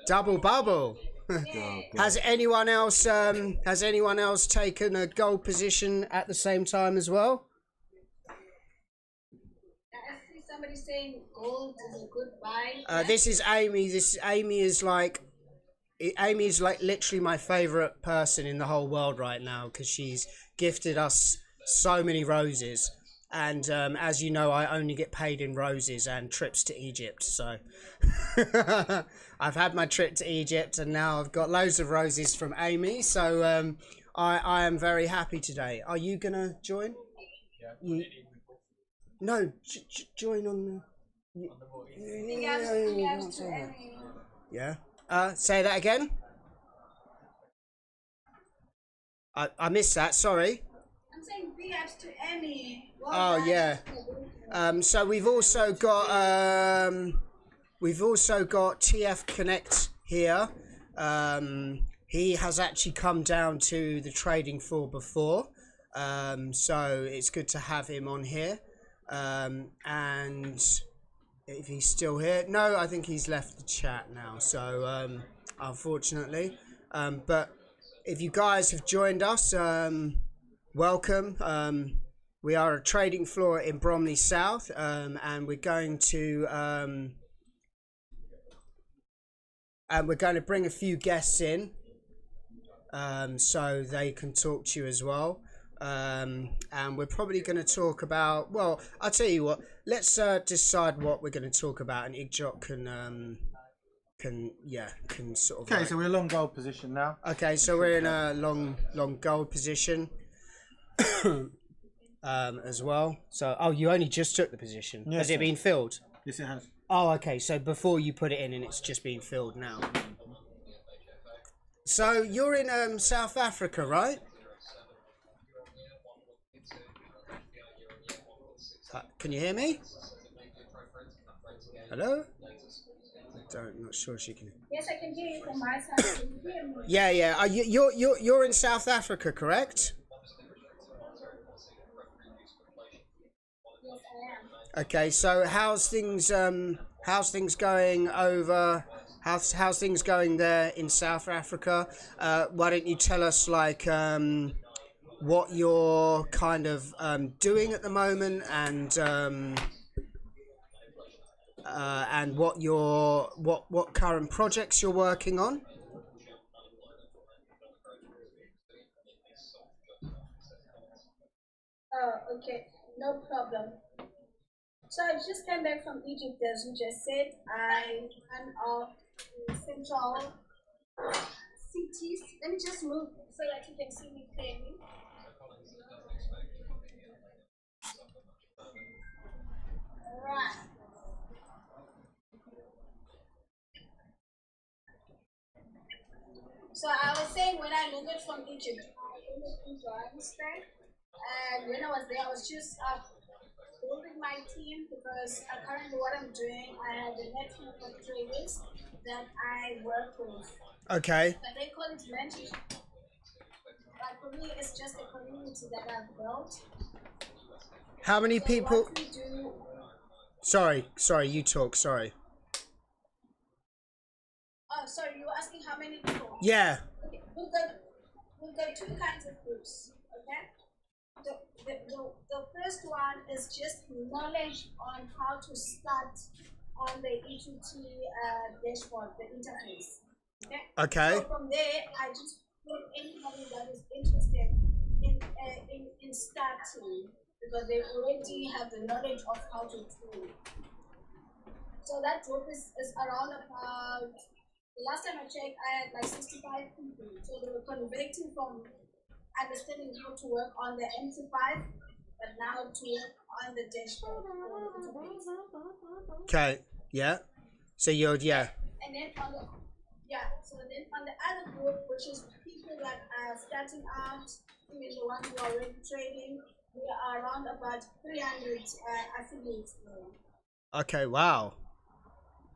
Double bubble. Has anyone else taken a gold position at the same time as well? I see somebody saying gold is a good buy. This is Amy. Amy is like literally my favorite person in the whole world right now because she's gifted us so many roses. And as you know, I only get paid in roses and trips to Egypt. So I've had my trip to Egypt and now I've got loads of roses from Amy. So I am very happy today. Are you going to join? No, join on the... Yeah. Say that again. I missed that. Sorry. I'm saying big ups to Emmy. Oh yeah. So we've also got TF Connect here. He has actually come down to the trading floor before. So it's good to have him on here. And if he's still here, no, I think he's left the chat now. So unfortunately, but if you guys have joined us, welcome. We are a trading floor in Bromley South, and we're going to bring a few guests in, so they can talk to you as well. And we're probably going to talk about, well, I'll tell you what, let's decide what we're going to talk about, and Igjot can sort of... Okay, so we're a long gold position now. Okay, so we're in a long gold position as well. So, oh, you only just took the position. Yes, Has it sir. been filled? Yes, it has. Oh, okay, so before you put it in and it's just been filled now. So you're in South Africa, right? Can you hear me? Hello? I'm not sure she can. Yes, I can hear you from my side. Can you hear me? Yeah. You're in South Africa, correct? Yes, I am. Okay, so how's things going over? How's things going there in South Africa? Why don't you tell us like what you're kind of doing at the moment, and what current projects you're working on? Oh, okay, no problem. So I just came back from Egypt, as you just said. I'm of central cities. Let me just move so that you can see me clearly. Alright. So I was saying when I moved from Egypt, I moved to Johannesburg, and when I was there, I was just building my team because currently what I'm doing, I have a network of traders that I work with. Okay. But they call it mentorship. But for me, it's just a community that I've built. How many So people? what we do, Sorry, you talk. Sorry. oh, sorry, you were asking how many people? Yeah. Okay, we've got two kinds of groups, okay? The first one is just knowledge on how to start on the EQT dashboard, the interface. Okay. So from there, I just put anybody that is interested in starting because they already have the knowledge of how to do. So that group is around about, the last time I checked, I had like 65 people. So they were converting from understanding how to work on the MT5, but now to work on the dashboard. Okay. Yeah. So you're And then on the then on the other group, which is people that are starting out, even the ones who are already trading, we are around about 300 affiliates now. Okay. Wow.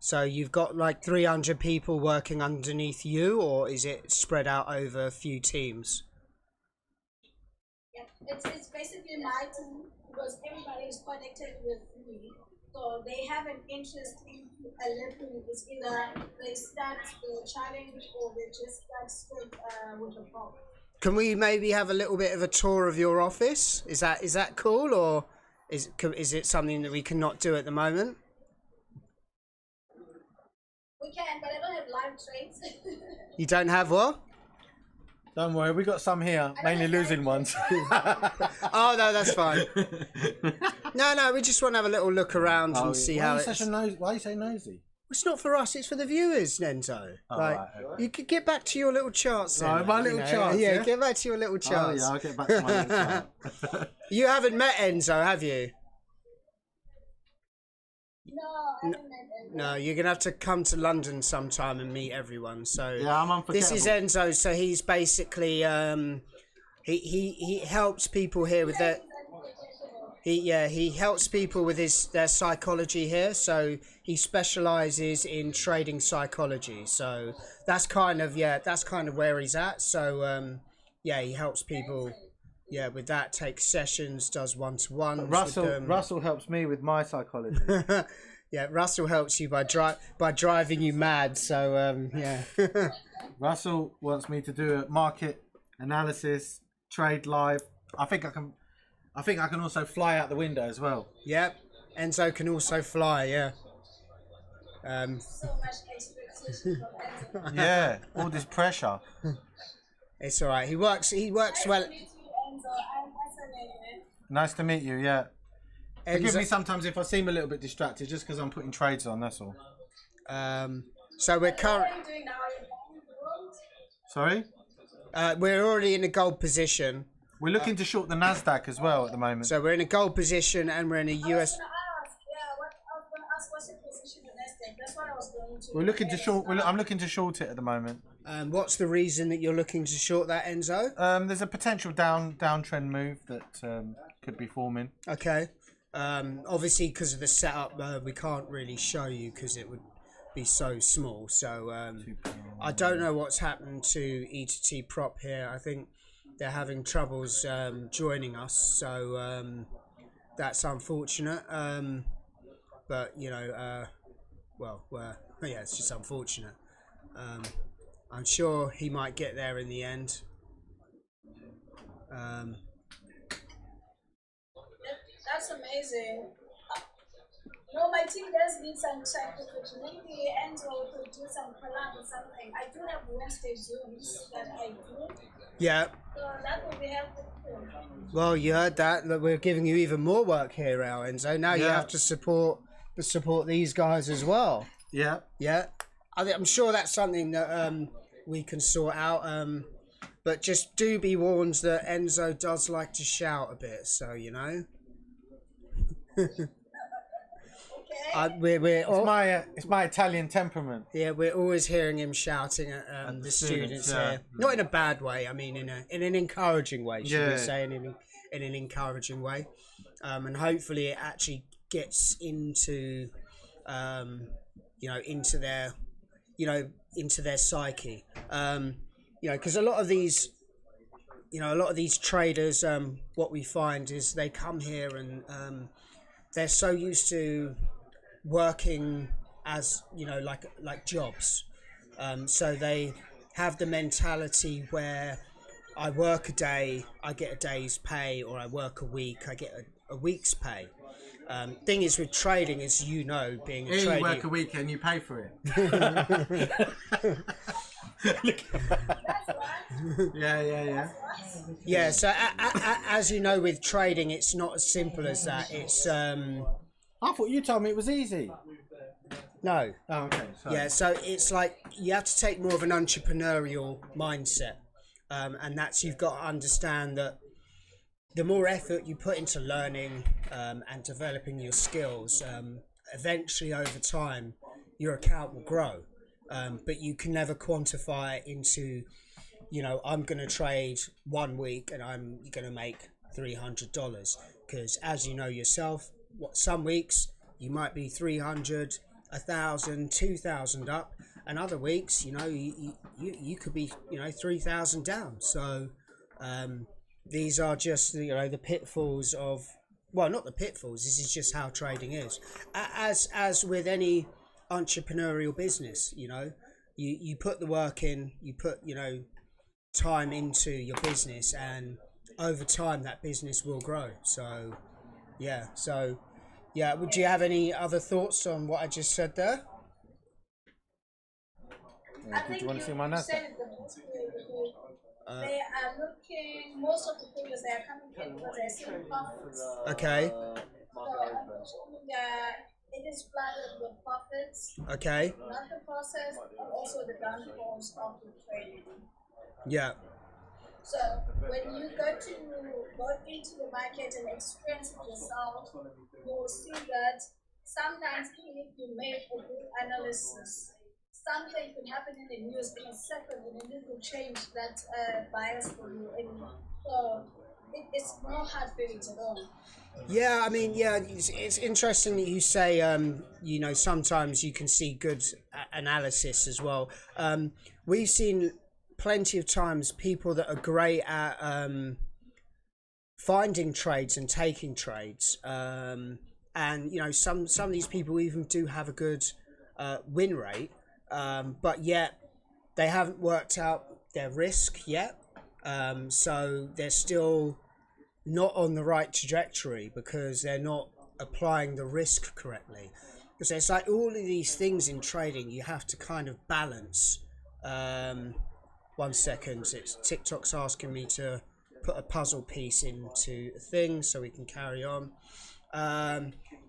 So you've got like 300 people working underneath you, or is it spread out over a few teams? Yeah, it's basically my team because everybody is connected with me. So they have an interest in a little. It's either they start the challenge or they just start straight with the prop. Can we maybe have a little bit of a tour of your office? Is that cool, or is it something that we cannot do at the moment? We can, but I don't have live trades. You don't have what? Don't worry, we got some here, mainly losing ones. Oh no, that's fine. No, we just want to have a little look around and see how it's. Why are you so nosy? It's not for us; it's for the viewers, Enzo. Oh, like, right, okay. you could get back to your little charts. Then, Oh, my little charts, Yeah, yeah? get back to your little Oh charts. yeah, I'll get back to my little chart. You haven't met Enzo, have you? No, I haven't met them. No, you're gonna have to come to London sometime and meet everyone. So Yeah, I'm unforgettable. this is Enzo. So he's basically he helps people here with their he helps people with their psychology here. So he specializes in trading psychology. So that's kind of where he's at. So he helps people. Yeah, with that, takes sessions, does one-to-ones with them. Russell helps me with my psychology. Yeah, Russell helps you by driving you mad. So yeah. Russell wants me to do a market analysis, trade live. I think I can also fly out the window as well. Yep. Enzo can also fly. Yeah. So much expectation from Enzo. Yeah, all this pressure. It's all right. He works well. Nice to meet you, Enzo. I'm fascinated. Nice to meet you. Yeah. Forgive me Enzo, sometimes if I seem a little bit distracted, just because I'm putting trades on. That's all. so we're What are you doing now? You're buying gold? Sorry. we're already in a gold position. We're looking to short the NASDAQ as well at the moment. So we're in a gold position and we're in a I was US. gonna ask, what's your position in NASDAQ? That's what I was going to. We're looking to short. I'm looking to short it at the moment. What's the reason that you're looking to short that, Enzo? There's a potential downtrend move that could be forming. Okay. Obviously, because of the setup, we can't really show you because it would be so small. So I don't know what's happened to E2T prop here. I think they're having troubles joining us. So that's unfortunate. But you know, yeah, it's just unfortunate. I'm sure he might get there in the end. That's amazing. No, my team does need some check because maybe Enzo could do some collab or something. I do have Wednesday Zooms that I do. Yeah. So that would be helpful too. Well, you heard that. Look, we're giving you even more work here, now, Enzo. Now you Yeah. have to support these guys as well. Yeah. Yeah. I'm sure that's something that we can sort out. But just do be warned that Enzo does like to shout a bit. So you know. Okay. It's my Italian temperament. Yeah, we're always hearing him shouting at the students yeah. here. Not in a bad way. I mean, in an encouraging way. Should we Yeah. say in an encouraging way? And hopefully it actually gets into, into their psyche. Because a lot of these traders, what we find is they come here and they're so used to working as like jobs, so they have the mentality where I work a day, I get a day's pay, or I work a week, I get a week's pay. Thing is with trading, is being a Here trader, you work a week and you pay for it. That's right. Yeah. yeah. So as you know, with trading, it's not as simple as that. It's I thought you told me it was easy. no. Oh, okay. Sorry. Yeah, so it's like you have to take more of an entrepreneurial mindset, and that's you've got to understand that the more effort you put into learning and developing your skills, eventually over time your account will grow, but you can never quantify it into, I'm going to trade 1 week and I'm going to make $300, because as you know yourself, some weeks you might be 300, 1,000, 2,000 up, and other weeks, you know, you could be, you know, 3,000 down. So these are just, you know, the pitfalls of, well, not the pitfalls. This is just how trading is. As with any entrepreneurial business, you know, you put the work in, you put, you know, time into your business, and over time that business will grow. So yeah, would you have any other thoughts on what I just said there? Did you want to see my NASDAQ? They are looking, most of the figures they are coming in because they're seeing profits. Okay. So it is flooded with profits, Okay. not the process, but also the downfalls of the trading. Yeah. So when you go into the market and experience it yourself, you will see that sometimes if you make a good analysis, something can happen in the news in a second, and it will change that bias for you. And so it's no hard feelings at all. Yeah, I mean, yeah, it's interesting that you say, you know, sometimes you can see good analysis as well. We've seen plenty of times people that are great at finding trades and taking trades, and you know, some of these people even do have a good win rate, but yet they haven't worked out their risk yet, so they're still not on the right trajectory because they're not applying the risk correctly. So it's like all of these things in trading you have to kind of balance. 1 second, it's TikTok's asking me to put a puzzle piece into a thing so we can carry on.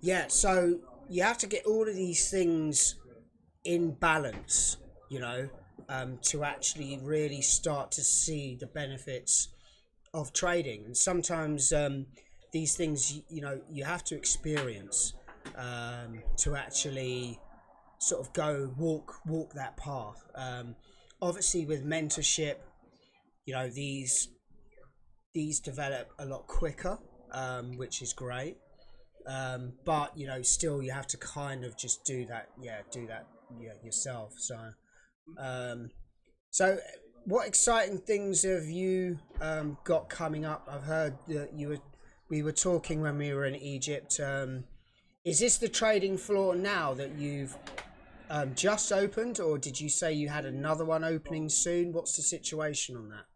Yeah, so you have to get all of these things in balance, you know, to actually really start to see the benefits of trading. And sometimes these things, you know, you have to experience to actually sort of go walk that path. Obviously with mentorship, you know, these develop a lot quicker, which is great, but you know, still you have to kind of just do that yourself. So what exciting things have you got coming up? I've heard that we were talking when we were in Egypt. Is this the trading floor now that you've just opened, or did you say you had another one opening soon? What's the situation on that?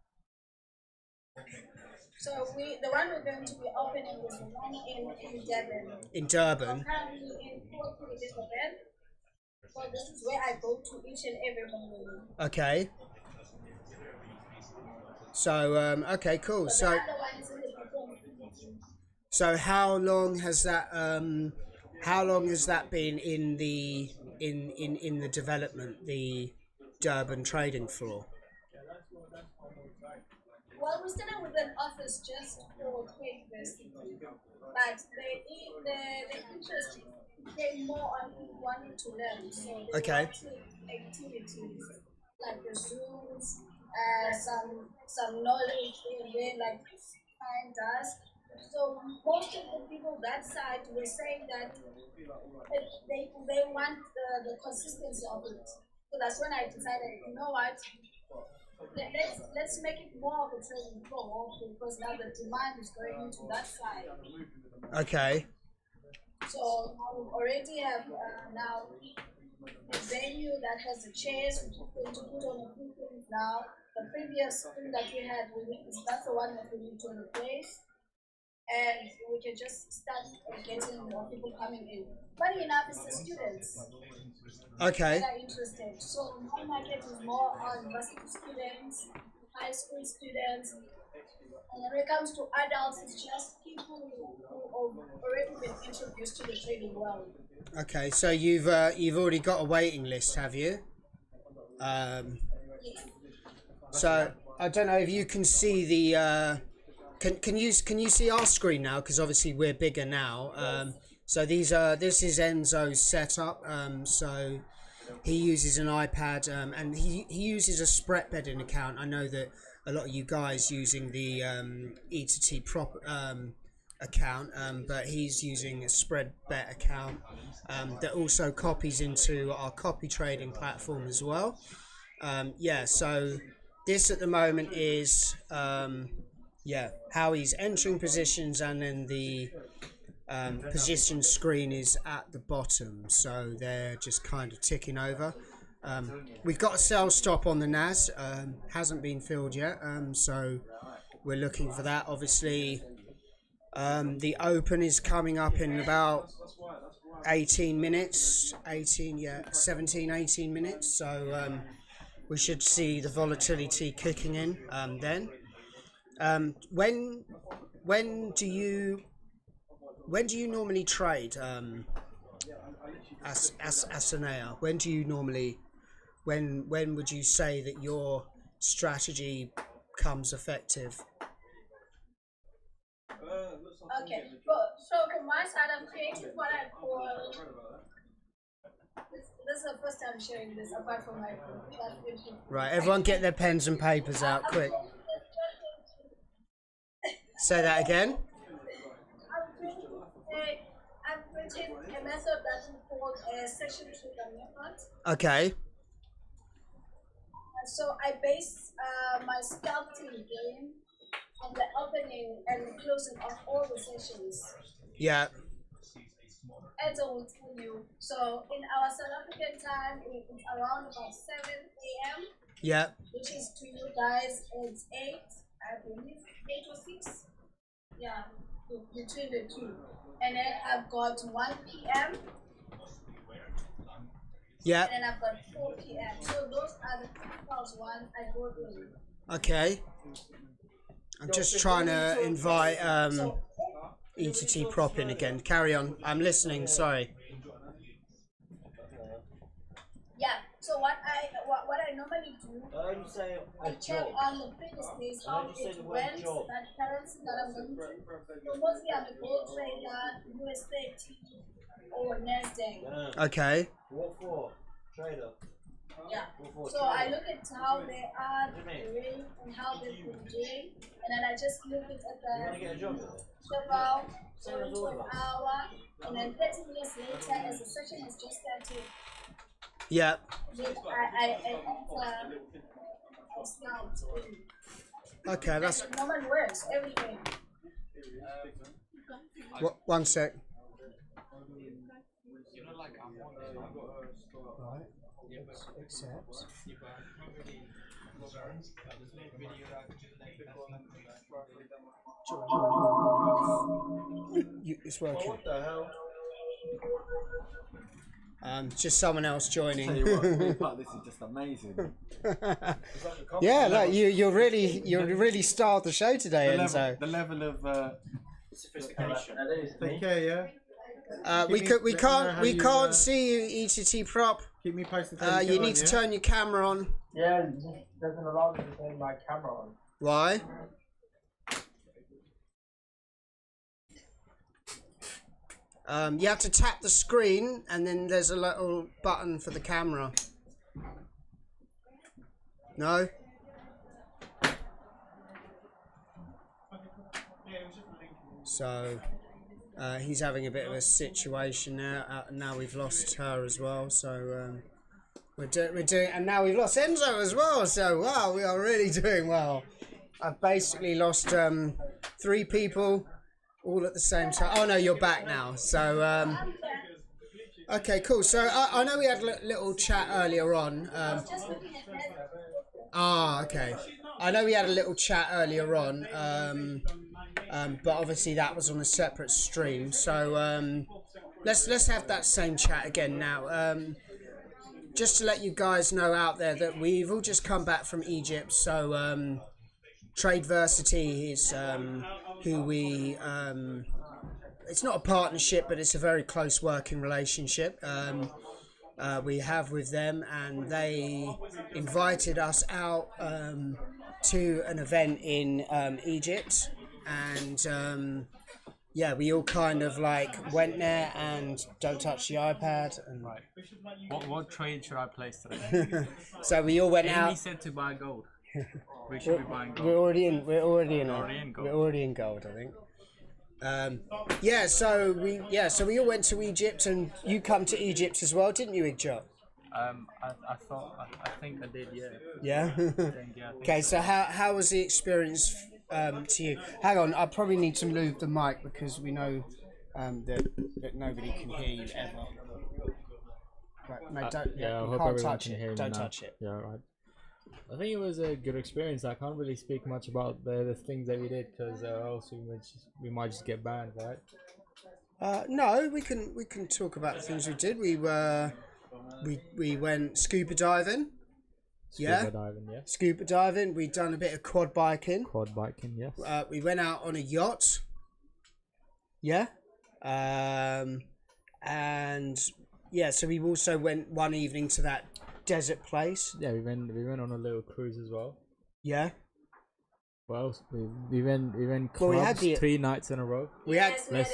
So the one we're going to be opening is the one in Durban. In Durban. Currently in Port Elizabeth. So this is where I go to each and every morning. Okay. So okay, cool. So the other one is in the different. So how long has that been in the development, the Durban trading floor? Well, we started with an office just for university, but the interest came more on wanting to learn. So Okay. Activities like the Zooms, some knowledge in there, like time does. So most of the people that side were saying that they want the consistency of it. So that's when I decided, you know what, let's make it more of a trading floor, because now the demand is going into that side. Okay. So we already have now a venue that has the chairs, which is going to put on a few things now. The previous thing that we had, that's the one that we need to replace. And we can just start getting more people coming in. Funny enough, it's the students Okay. that are interested. So my market is more on university students, high school students. And when it comes to adults, it's just people who have already been introduced to the trading world. Okay, so you've already got a waiting list, have you? Yes. So I don't know if you can see the. Can you see our screen now? Because obviously we're bigger now. So this is Enzo's setup. So he uses an iPad, and he uses a spread betting account. I know that a lot of you guys using the E to T account, but he's using a spread bet account that also copies into our copy trading platform as well. Yeah, so this at the moment is how he's entering positions, and then the position screen is at the bottom, so they're just kind of ticking over. We've got a sell stop on the NAS, hasn't been filled yet, so we're looking for that. Obviously, the open is coming up in about 18 minutes, 17, 18 minutes, so we should see the volatility kicking in then. When do you normally trade, Asanea? When do you normally, when would you say that your strategy comes effective? Okay, so from my side, I'm creating what I call. This is the first time sharing this, apart from my group. Right, everyone get their pens and papers out quick. Say that again. I'm creating a method that is called a section trigger method. Okay. And so I base my scalping game on the opening and closing of all the sessions. Yeah. Enzo will tell you. So in our South African time, it's around about 7 a.m. Yeah. Which is to you guys, it's 8, I believe, 8 or 6. Yeah, between the two. And then I've got 1 p.m. Yeah. And then I've got 4 p.m. So those are the first ones I go through. Okay. I'm just trying to invite ETT prop in again. Carry on. I'm listening. Sorry. Yeah. So what I normally do, I check on the previous days how it went, that currency that I'm going to. So mostly I'm a gold trader, USDJPY or NASDAQ. Okay. What for? Trader. Yeah. So I look at how they are doing and how they've been doing, and then I just look at the several going to an hour, and then 30 minutes later, as the session has just started, Yeah. I enter a scout. Okay, that's. It normally works, everything. One sec. Right. Accept. It's working. What the hell? Just someone else joining. Tell you what, this is just amazing. Yeah, look, you really starred the show today, Enzo. The level of Sophistication. take care, yeah. We can't see you, ETT prop. Keep me posted. You need to turn your camera on. Yeah, it just doesn't allow me to turn my camera on. Why? You have to tap the screen, and then there's a little button for the camera. No? So he's having a bit of a situation now. Now we've lost her as well. So we're doing, and now we've lost Enzo as well. So wow, we are really doing well. I've basically lost 3 people all at the same time. Oh no, you're back now. So okay, cool. So I know we had a little chat earlier on. Okay. I know we had a little chat earlier on, but obviously that was on a separate stream. So let's have that same chat again now. Just to let you guys know out there that we've all just come back from Egypt. So Tradeversity is who we. It's not a partnership, but it's a very close working relationship. We have with them, and they invited us out to an event in Egypt, and yeah, we all kind of like went there and don't touch the iPad. And right. What trade should I place today? So we all went Amy out. said to buy gold. We should be buying gold. We're already in gold. We're already in gold, I think. Yeah, so we all went to Egypt, and you come to Egypt as well, didn't you, Igjot? I think I did, yeah. Yeah. Yeah, Okay, so how was the experience to you? Hang on, I probably need to move the mic because we know that nobody can hear you ever. Right, no, don't. Yeah, I you hope can't everyone touch can it. hear me Don't now. touch it. Yeah, right. I think it was a good experience. I can't really speak much about the things that we did because else we might just get banned, right? No, we can talk about the things we did. We went scuba diving. Scuba diving, yeah. Scuba diving. We'd done a bit of quad biking. Quad biking, yes. We went out on a yacht. Yeah. And yeah, so we also went one evening to that desert place. Yeah, we went on a little cruise as well. Yeah. What else? We went clubs Well, we had 3 nights in a row. We had Let's,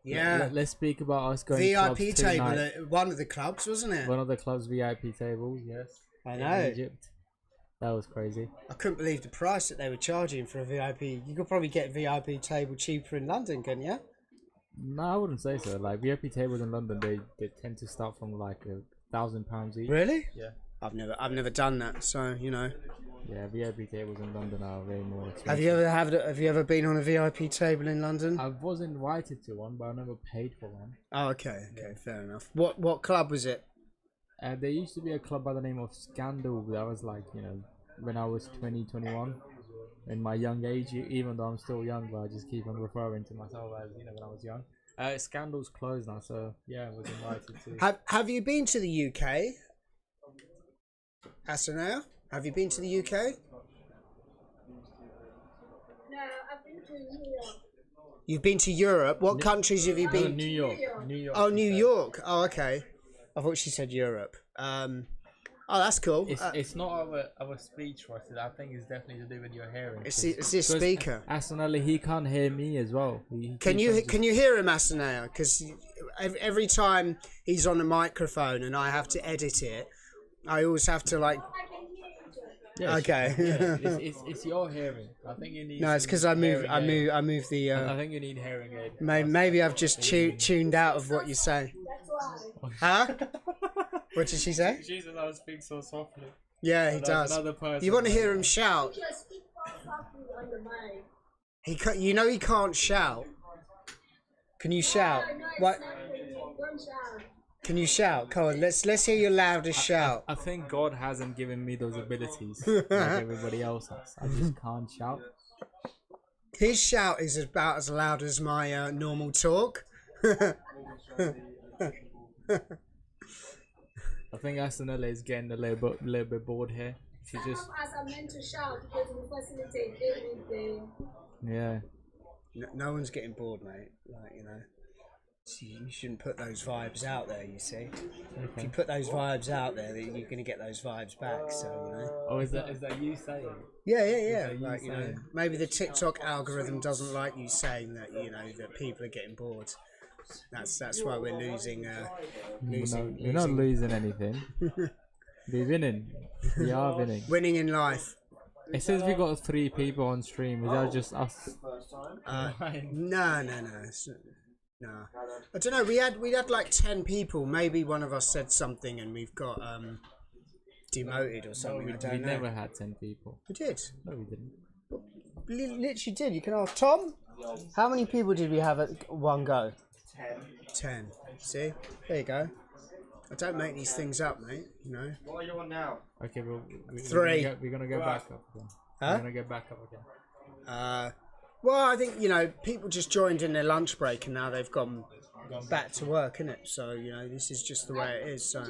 yeah let's speak about us going VIP clubs table nights. at one of the clubs, wasn't it? One of the clubs VIP tables, yes. I In know. Egypt. That was crazy. I couldn't believe the price that they were charging for a VIP. You could probably get a VIP table cheaper in London, couldn't you? No, I wouldn't say so. Like VIP tables in London, they tend to start from like £1,000 each. Really? Yeah. I've never done that, so you know. Yeah, VIP tables in London are way more expensive. Have you ever been on a VIP table in London? I was invited to one, but I never paid for one. Oh, okay, fair enough. What club was it? There used to be a club by the name of Scandal. That was like, when I was 20, 21, in my young age. Even though I'm still young, but I just keep on referring to myself as when I was young. Scandal's closed now, so yeah, I was invited to. Have you been to the UK? Asanaya, have you been to the UK? No, I've been to Europe. You've been to Europe. What countries have you No, been? New York. New York. Oh, New she said. York. Oh, okay. I thought she said Europe. Oh, that's cool. It's not our speech, Rusted. I think it's definitely to do with your hearing. It's this speaker. Asanali, he can't hear me as well. Can you hear him, Asanaya? Because every time he's on a microphone and I have to edit it, I always have to like. Yes, Okay. yeah, it's your hearing. I think you need. No, it's because I move the. I think you need hearing aid. Maybe I've just tuned out of what you say. Huh? What did she say? She's allowed to speak so softly. Yeah, he does. You want to hear him shout? Just speak softly on the mic. He can't. You know he can't shout. Can you shout? What? Don't shout. Can you shout? Come on, let's hear your loudest shout. I think God hasn't given me those abilities like everybody else has. I just can't shout. His shout is about as loud as my normal talk. I think Asanella is getting a little bit bored here. She Some just of us are meant to shout because we facilitate everything. yeah. No one's getting bored, mate. Like you shouldn't put those vibes out there. You see, if you put those vibes out there, then you're gonna get those vibes back. So Oh, is that you saying? Yeah. that you Like saying? maybe the TikTok algorithm doesn't like you saying that. That people are getting bored. That's why we're losing. We're not losing anything. We're winning. We are winning. Winning in life. It says we got 3 people on stream. Is that just us? No. No. I don't know. We had like 10 people. Maybe one of us said something and we've got demoted or something. I don't We know. never had 10 people. We did. No, we didn't. Literally did. You can ask Tom. How many people did we have at one go? 10. See? There you go. I don't make these things up, mate. What are you on now? Okay, well, 3. we're gonna go back up again. Huh? We're gonna go back up again. Well, I think people just joined in their lunch break and now they've gone back to work, innit? So this is just the way it is. So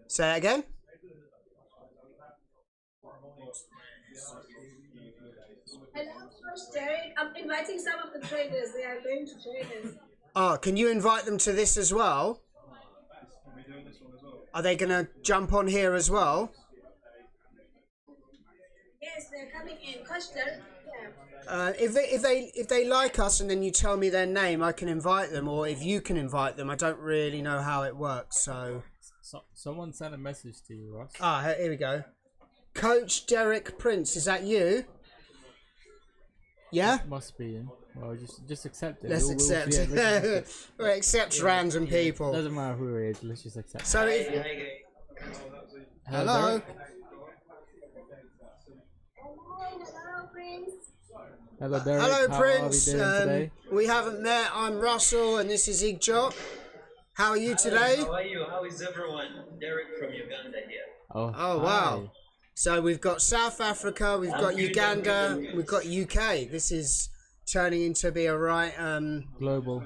say that again. Hello, First Derek. I'm inviting some of the traders. They are going to trade us. Oh, can you invite them to this as well? Are they gonna jump on here as well? Yes, they're coming in. Coach Derek. Yeah. If they like us and then you tell me their name, I can invite them, or if you can invite them. I don't really know how it works. So Someone sent a message to you, Ross. here we go. Coach Derek Prince, is that you? Yeah? Must be. Well, just accept it. Let's We'll accept. see it. Let's We accept random people. Doesn't matter who it is. Let's just accept. So if, hello. Hello, Prince. Hello, Derek. Hello, How Prince. Are we doing today? We haven't met. I'm Russell, and this is Igjop. How are you today? How are you? How is everyone? Derek from Uganda here. Oh wow. So we've got South Africa, we've got Uganda, we've got UK. This is turning into be a right global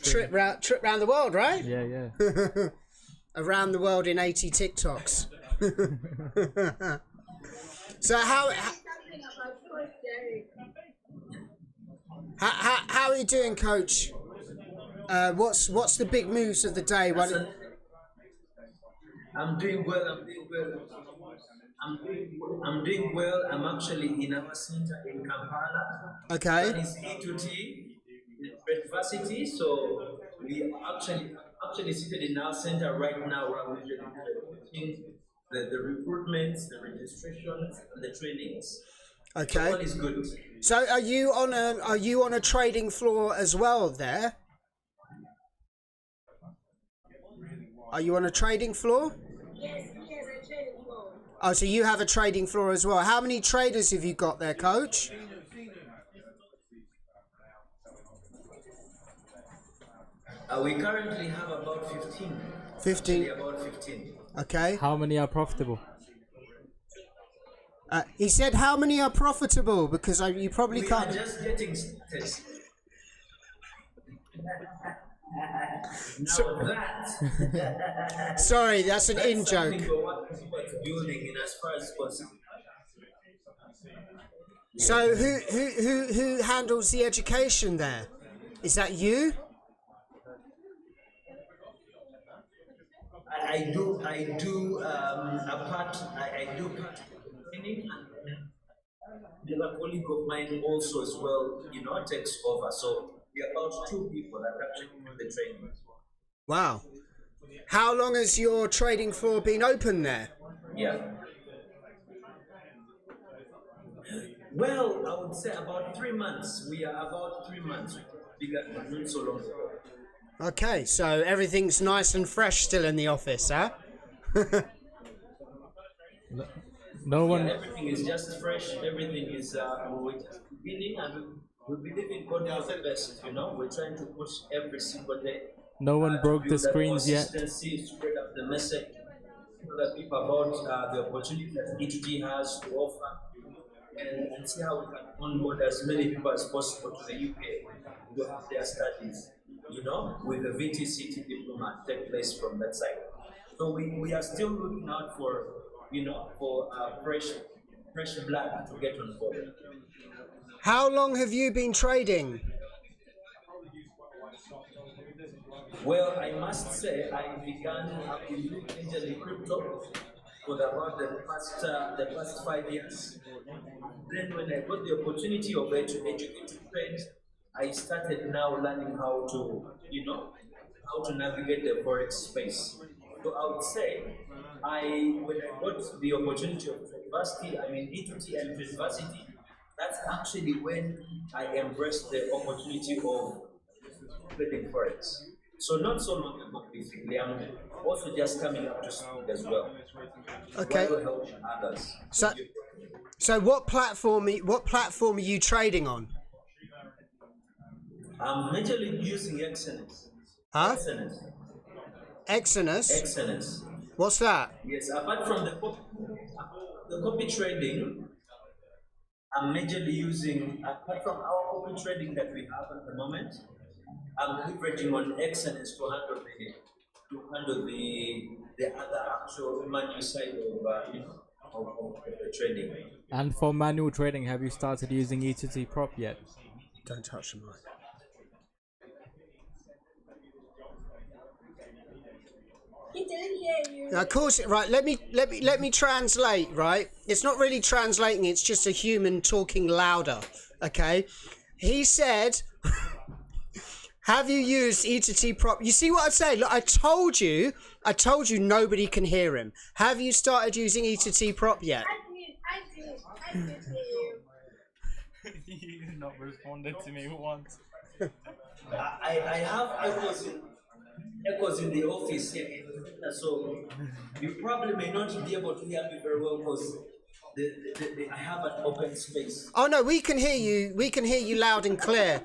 trip round the world, right? Yeah. Around the world in 80 TikToks. So how are you doing, Coach? What's the big moves of the day? I'm doing well. I'm doing well. I'm actually in our center in Kampala. Okay. That is E2T University. So we are actually seated in our center right now where we're doing the recruitments, the registrations, and the trainings. Okay. So all is good. So are you on a trading floor as well there? Are you on a trading floor? Yes, a trading floor. Oh, so you have a trading floor as well. How many traders have you got there, Coach? We currently have about 15. 15. Actually about 15. Okay. How many are profitable? He said, how many are profitable? Because you probably can't. We are just getting started. Sorry, that's an in joke. Building in as far as possible. So who handles the education there? Is that you? I do part training, and the other colleague of mine also as well, takes over. So we are about 2 people that actually do the training. Wow. How long has your trading floor been open there? Yeah. Well, I would say about 3 months. We are about 3 months. Bigger, not so long ago. Okay, so everything's nice and fresh still in the office, huh? No one. Yeah, everything is just fresh. Everything is we're just beginning, and we believe in God for the best. We're trying to push every single day. No one broke the screens yet. Spread up the message to the people about the opportunity that E2T has to offer, and see how we can onboard as many people as possible to the UK to have their studies. With the VTCT diploma take place from that side. So we are still looking out for, fresh blood to get on board. How long have you been trading? Well, I must say I've been doing angel crypto for about the past 5 years. Then when I got the opportunity of educating trade, I started now learning how to navigate the Forex space. So I would say, when I got the opportunity of university, E2T and university, that's actually when I embraced the opportunity of trading Forex. So not so long ago, basically, I'm also just coming up to speed as well. Okay. To help others. So what platform are you trading on? I'm majorly using XNS. Huh? XNS. Exynos? XNS. What's that? Yes, apart from the copy trading, I'm majorly using, apart from our copy trading that we have at the moment, I'm leveraging on XNS to handle the other actual manual side of the trading. And for manual trading, have you started using E2T prop yet? Don't touch the mic. He didn't hear you. Now, of course, right. Let me translate. Right, it's not really translating. It's just a human talking louder. Okay, he said, "Have you used E2T prop?" You see what I say? Look, I told you nobody can hear him. Have you started using E2T prop yet? I did hear you. You've not responded to me once. I have echoes in the office here, so you probably may not be able to hear me very well because I have an open space. Oh no, we can hear you. We can hear you loud and clear.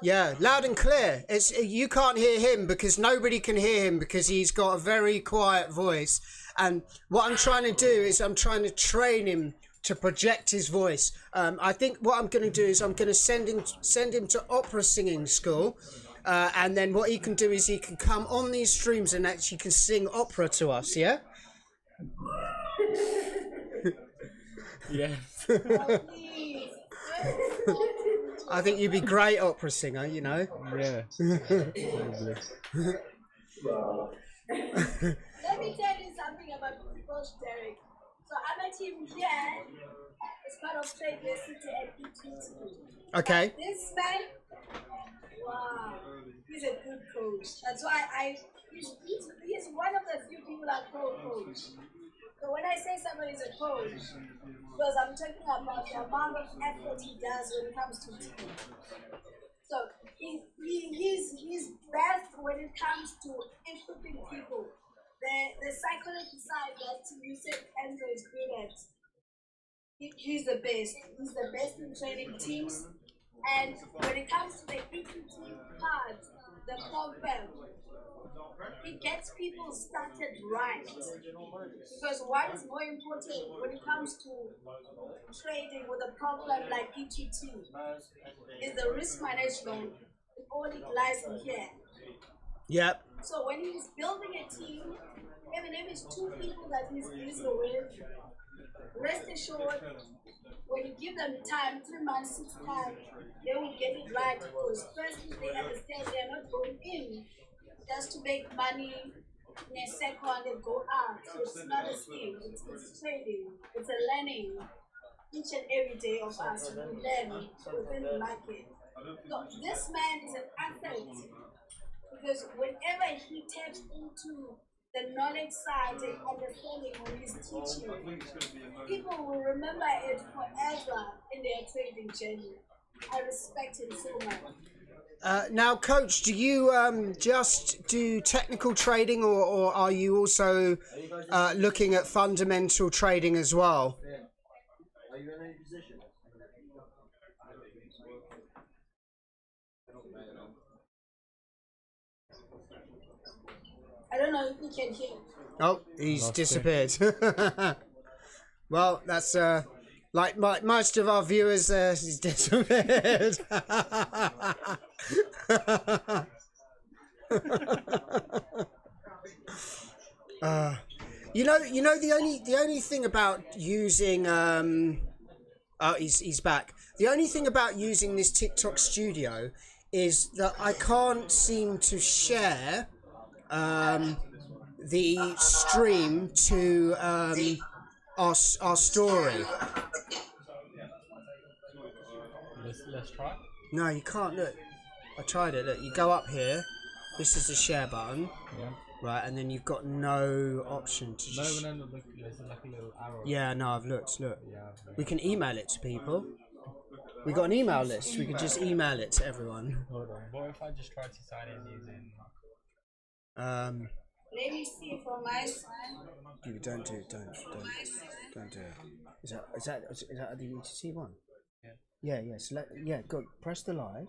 Yeah, loud and clear. It's you can't hear him because nobody can hear him because he's got a very quiet voice. And what I'm trying to do is I'm trying to train him to project his voice. I think what I'm going to do is I'm going to send him to opera singing school, and then what he can do is he can come on these streams and actually can sing opera to us. Yeah. Yeah. I think you'd be great opera singer, you know. Yeah. Probably. Let me tell you something about Coach Derek. So I'm a team here as part of Trade City and ETT. Okay. This man, wow, he's a good coach. That's why he's one of the few people I call coach. So when I say somebody's a coach, because I'm talking about the amount of effort he does when it comes to team. So he's best when it comes to equipping people. The psychology side that you said Enzo is good at. He's the best. He's the best in training teams. And when it comes to the EQT part, the program, it gets people started right. Because what is more important when it comes to trading with a program like EQT is the risk management. It only lies in here. Yep. So when he's building a team, even if it's two people that he's busy with, rest assured, when you give them time, 3 months, 6 times, they will get it right because firstly they understand they are not going in just to make money in a second and go out. So it's not a scheme, it's trading, it's a learning. Each and every day of us, we learn within the market. So this man is an athlete. Because whenever he taps into the knowledge side and understanding when he's teaching, people will remember it forever in their trading journey. I respect him so much. Now, Coach, do you just do technical trading or are you also looking at fundamental trading as well? Are you in any position? I don't know if you can hear. Oh, he's disappeared. Well, that's like most of our viewers, he's disappeared. You know the only thing about using oh, he's back. The only thing about using this TikTok studio is that I can't seem to share the stream to our story. Let's try. No, you can't. Look, I tried it. Look, you go up here. This is the share button. Yeah. Right, and then you've got no option to No, just... no, no, look, there's like a little arrow. Yeah, no, I've looked, look. Yeah, We can email it to people. We got an email list. We can just email it to everyone. Hold on. What if I just try to sign in using... Let me see from my side. You don't do it. Don't do it. Is that the ETT one? Yeah. Yeah. So go press the live.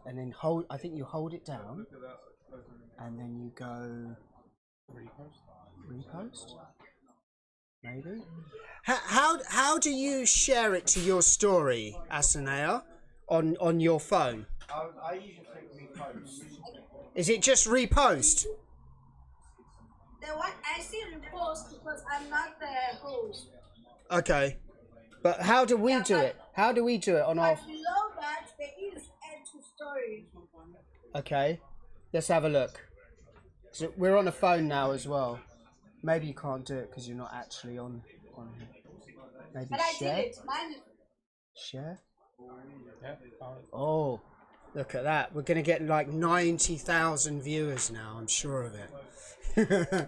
And then hold. I think you hold it down, and then you go repost. Maybe. How do you share it to your story, Asanea, on your phone? I usually click repost. Is it just repost? The one I see repost because I'm not the host. Okay. But how do we do it? How do we do it on our... But below that, there is add to story. Okay. Let's have a look. So we're on a phone now as well. Maybe you can't do it because you're not actually on here. Maybe But I share? did it. Mine. Share? Yeah. Oh, look at that. We're going to get like 90,000 viewers now. I'm sure of it.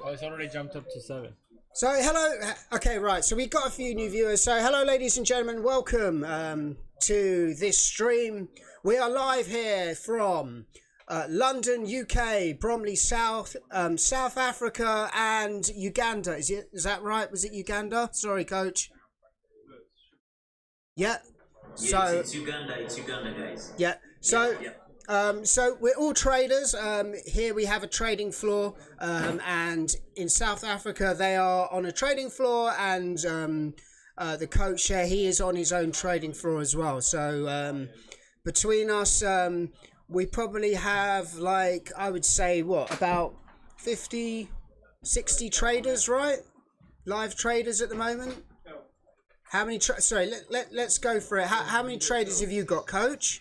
Oh, it's already jumped up to 7. So hello, okay, right, so we've got a few new viewers. So hello ladies and gentlemen, welcome to this stream. We are live here from London, UK, Bromley South, South Africa and Uganda. Is that right? Was it Uganda? Sorry, coach. Yeah. Yes, So it's Uganda, guys. yeah. So Yeah. so we're all traders. Here we have a trading floor, and in South Africa they are on a trading floor, and the coach here, he is on his own trading floor as well. So between us, we probably have, like, I would say, what, about 50, 60 traders, right? Live traders at the moment. How many? Sorry, let's go for it. How many traders have you got, coach?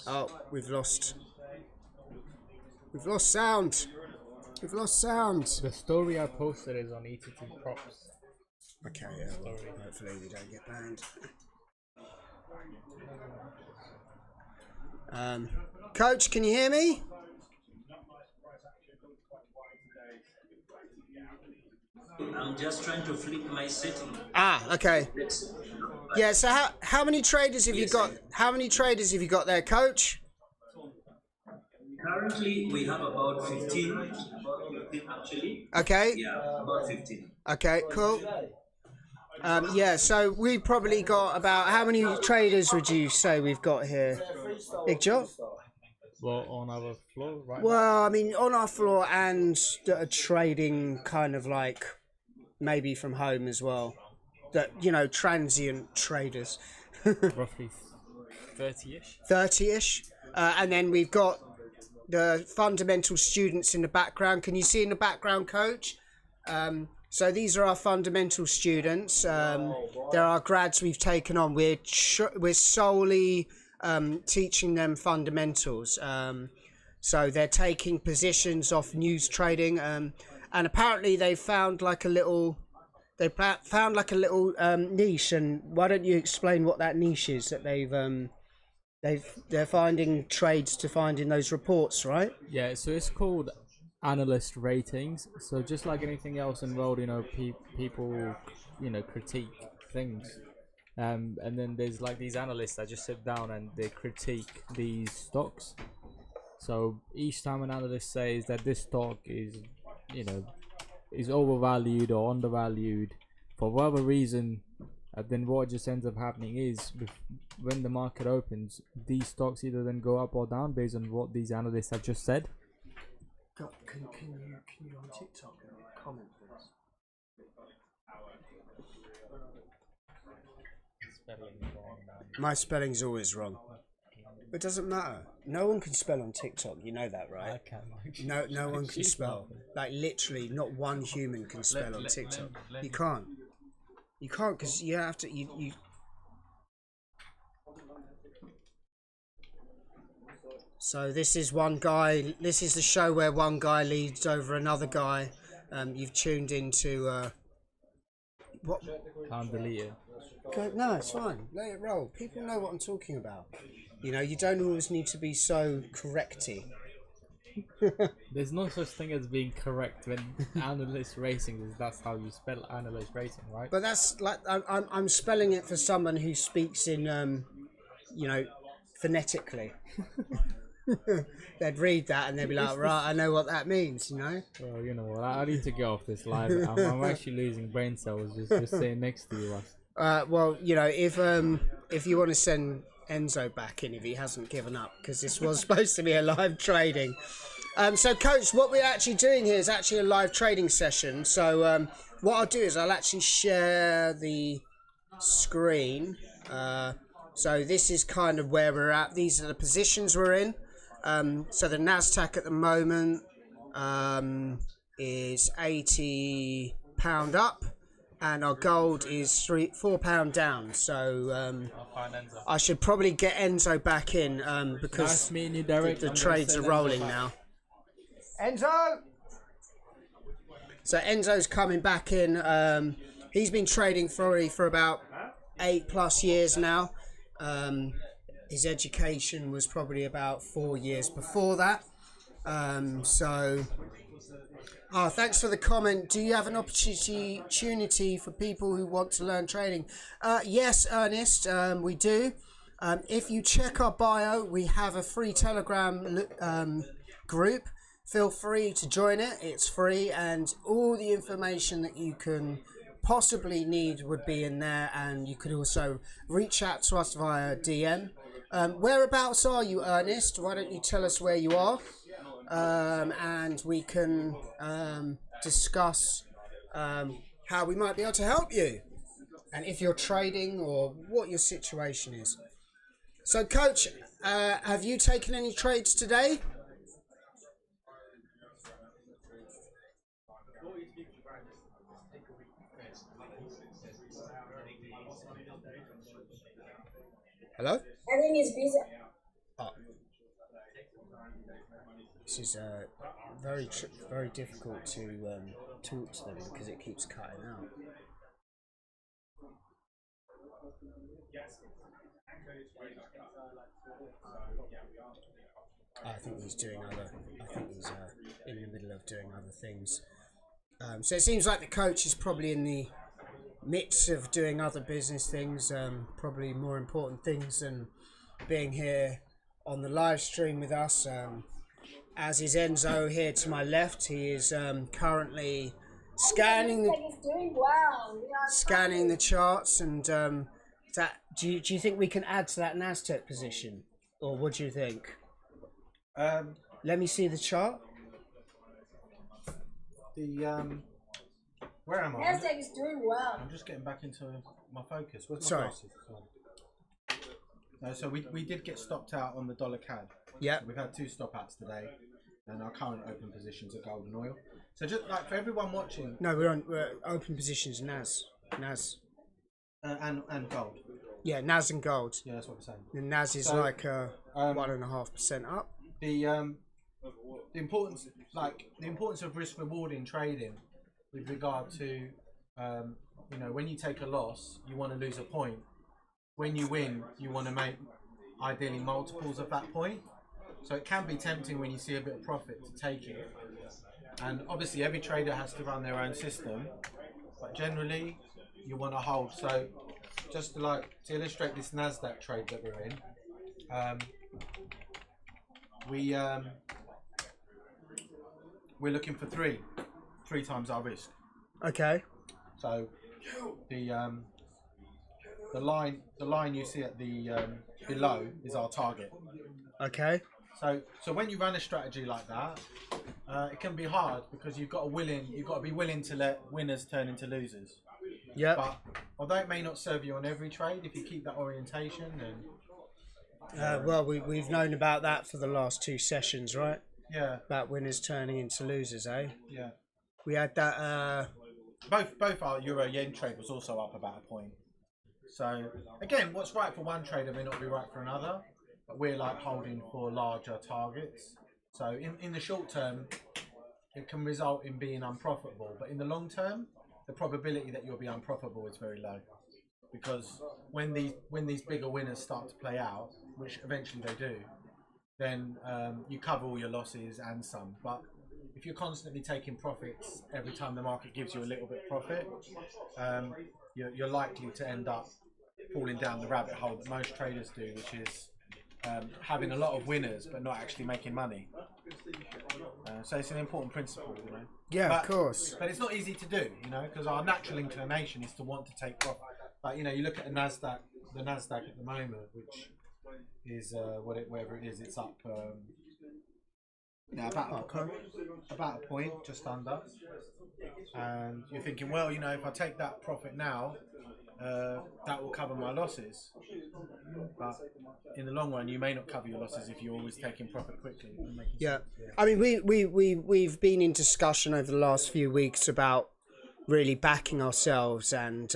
Oh, we've lost sound. We've lost sound. The story I posted is on ETT props. Okay, yeah, well, hopefully we don't get banned. Coach, can you hear me? I'm just trying to flip my setting. Ah, okay. Yeah, so how many traders have you got? How many traders have you got there, coach? Currently, we have about 15 actually. Okay. Yeah, about 15. Okay, cool. Yeah, so we probably got about, how many traders would you say we've got here? Big Joe? Well, on our floor, right? Well, I mean, on our floor and trading kind of like maybe from home as well. That, you know, transient traders. Roughly 30-ish. 30-ish. And then we've got the fundamental students in the background. Can you see in the background, coach? So these are our fundamental students. There are grads we've taken on. We're solely teaching them fundamentals. So they're taking positions off news trading, and apparently they found like a little niche. And why don't you explain what that niche is that they're finding trades to find in those reports, right? Yeah, so it's called analyst ratings. So just like anything else in the world, you know, people, you know, critique things. And then there's like these analysts that just sit down and they critique these stocks. So each time an analyst says that this stock is, you know, is overvalued or undervalued for whatever reason, then what just ends up happening is when the market opens, these stocks either then go up or down based on what these analysts have just said. Can you on TikTok comment, please? My spelling's always wrong. It doesn't matter. No one can spell on TikTok. You know that, right? I can. No one can spell. Like literally, not one human can spell on TikTok. You can't. You can't, because you have to. You. So this is one guy. This is the show where one guy leads over another guy. You've tuned into. What? Can't delete it. No, it's fine. Let it roll. People know what I'm talking about. You know, you don't always need to be so correcty. There's no such thing as being correct when analyst racing is. That's how you spell analyst racing, right? But that's like I'm spelling it for someone who speaks in you know, phonetically. They'd read that and they'd be like, right, I know what that means, you know. Well, you know what? I need to get off this live. I'm actually losing brain cells just sitting next to you. Well, you know, if you want to send Enzo back in if he hasn't given up, because this was supposed to be a live trading. So, coach, what we're actually doing here is actually a live trading session. So, what I'll do is I'll actually share the screen. So this is kind of where we're at. These are the positions we're in. So the NASDAQ at the moment is £80 up, and our gold is £4 down. So I should probably get Enzo back in because the trades are rolling now. Enzo! So Enzo's coming back in. He's been trading for about 8+ years now. His education was probably about 4 years before that. Thanks for the comment. Do you have an opportunity for people who want to learn trading? Yes, Ernest, we do. If you check our bio, we have a free Telegram group. Feel free to join it. It's free, and all the information that you can possibly need would be in there, and you could also reach out to us via DM. Whereabouts are you, Ernest? Why don't you tell us where you are, and we can discuss how we might be able to help you, and if you're trading or what your situation is. So, Coach, have you taken any trades today? Hello? I think he's busy. Oh. This is very difficult to talk to them because it keeps cutting out. I think he's doing other. I think he's in the middle of doing other things. So it seems like the coach is probably in the midst of doing other business things, probably more important things than being here on the live stream with us. As is Enzo here to my left. He is currently scanning the charts, and do you think we can add to that NASDAQ position, or what do you think? Let me see the chart. Where am I? NASDAQ is doing well. I'm just getting back into my focus. Where's my Sorry. glasses? So we did get stopped out on the dollar CAD. Yeah. So we've had 2 stop outs today, and our current open positions are gold and oil. So just like for everyone watching. No, we're open positions NAS. And gold. Yeah, NAS and gold. Yeah, that's what I'm saying. The NAS is like 1.5% up. The importance of risk reward in trading, with regard to when you take a loss, you want to lose a point. When you win, you want to make ideally multiples of that point. So it can be tempting when you see a bit of profit to take it. And obviously every trader has to run their own system, but generally you want to hold. So just to illustrate this NASDAQ trade that we're in, we're looking for three times our risk. Okay. So the line you see at the below is our target. Okay. So when you run a strategy like that, it can be hard because you've got to be willing to let winners turn into losers. Yeah. But although it may not serve you on every trade, if you keep that orientation, then well, we've known about that for the last 2 sessions, right? Yeah. About winners turning into losers, eh? Yeah. We had that. Both our Euro Yen trade was also up about a point. So again, what's right for one trader may not be right for another. But we're holding for larger targets. So in the short term, it can result in being unprofitable. But in the long term, the probability that you'll be unprofitable is very low. Because when these bigger winners start to play out, which eventually they do, then you cover all your losses and some. But if you're constantly taking profits every time the market gives you a little bit of profit, you're likely to end up falling down the rabbit hole that most traders do, which is having a lot of winners but not actually making money. So it's an important principle, Yeah, of course. But it's not easy to do, because our natural inclination is to want to take profit. Like, you look at the NASDAQ at the moment, which is whatever it is, it's up about a point, just under. And you're thinking, well, if I take that profit now, that will cover my losses. But in the long run, you may not cover your losses if you're always taking profit quickly. Yeah. I mean, we've been in discussion over the last few weeks about really backing ourselves and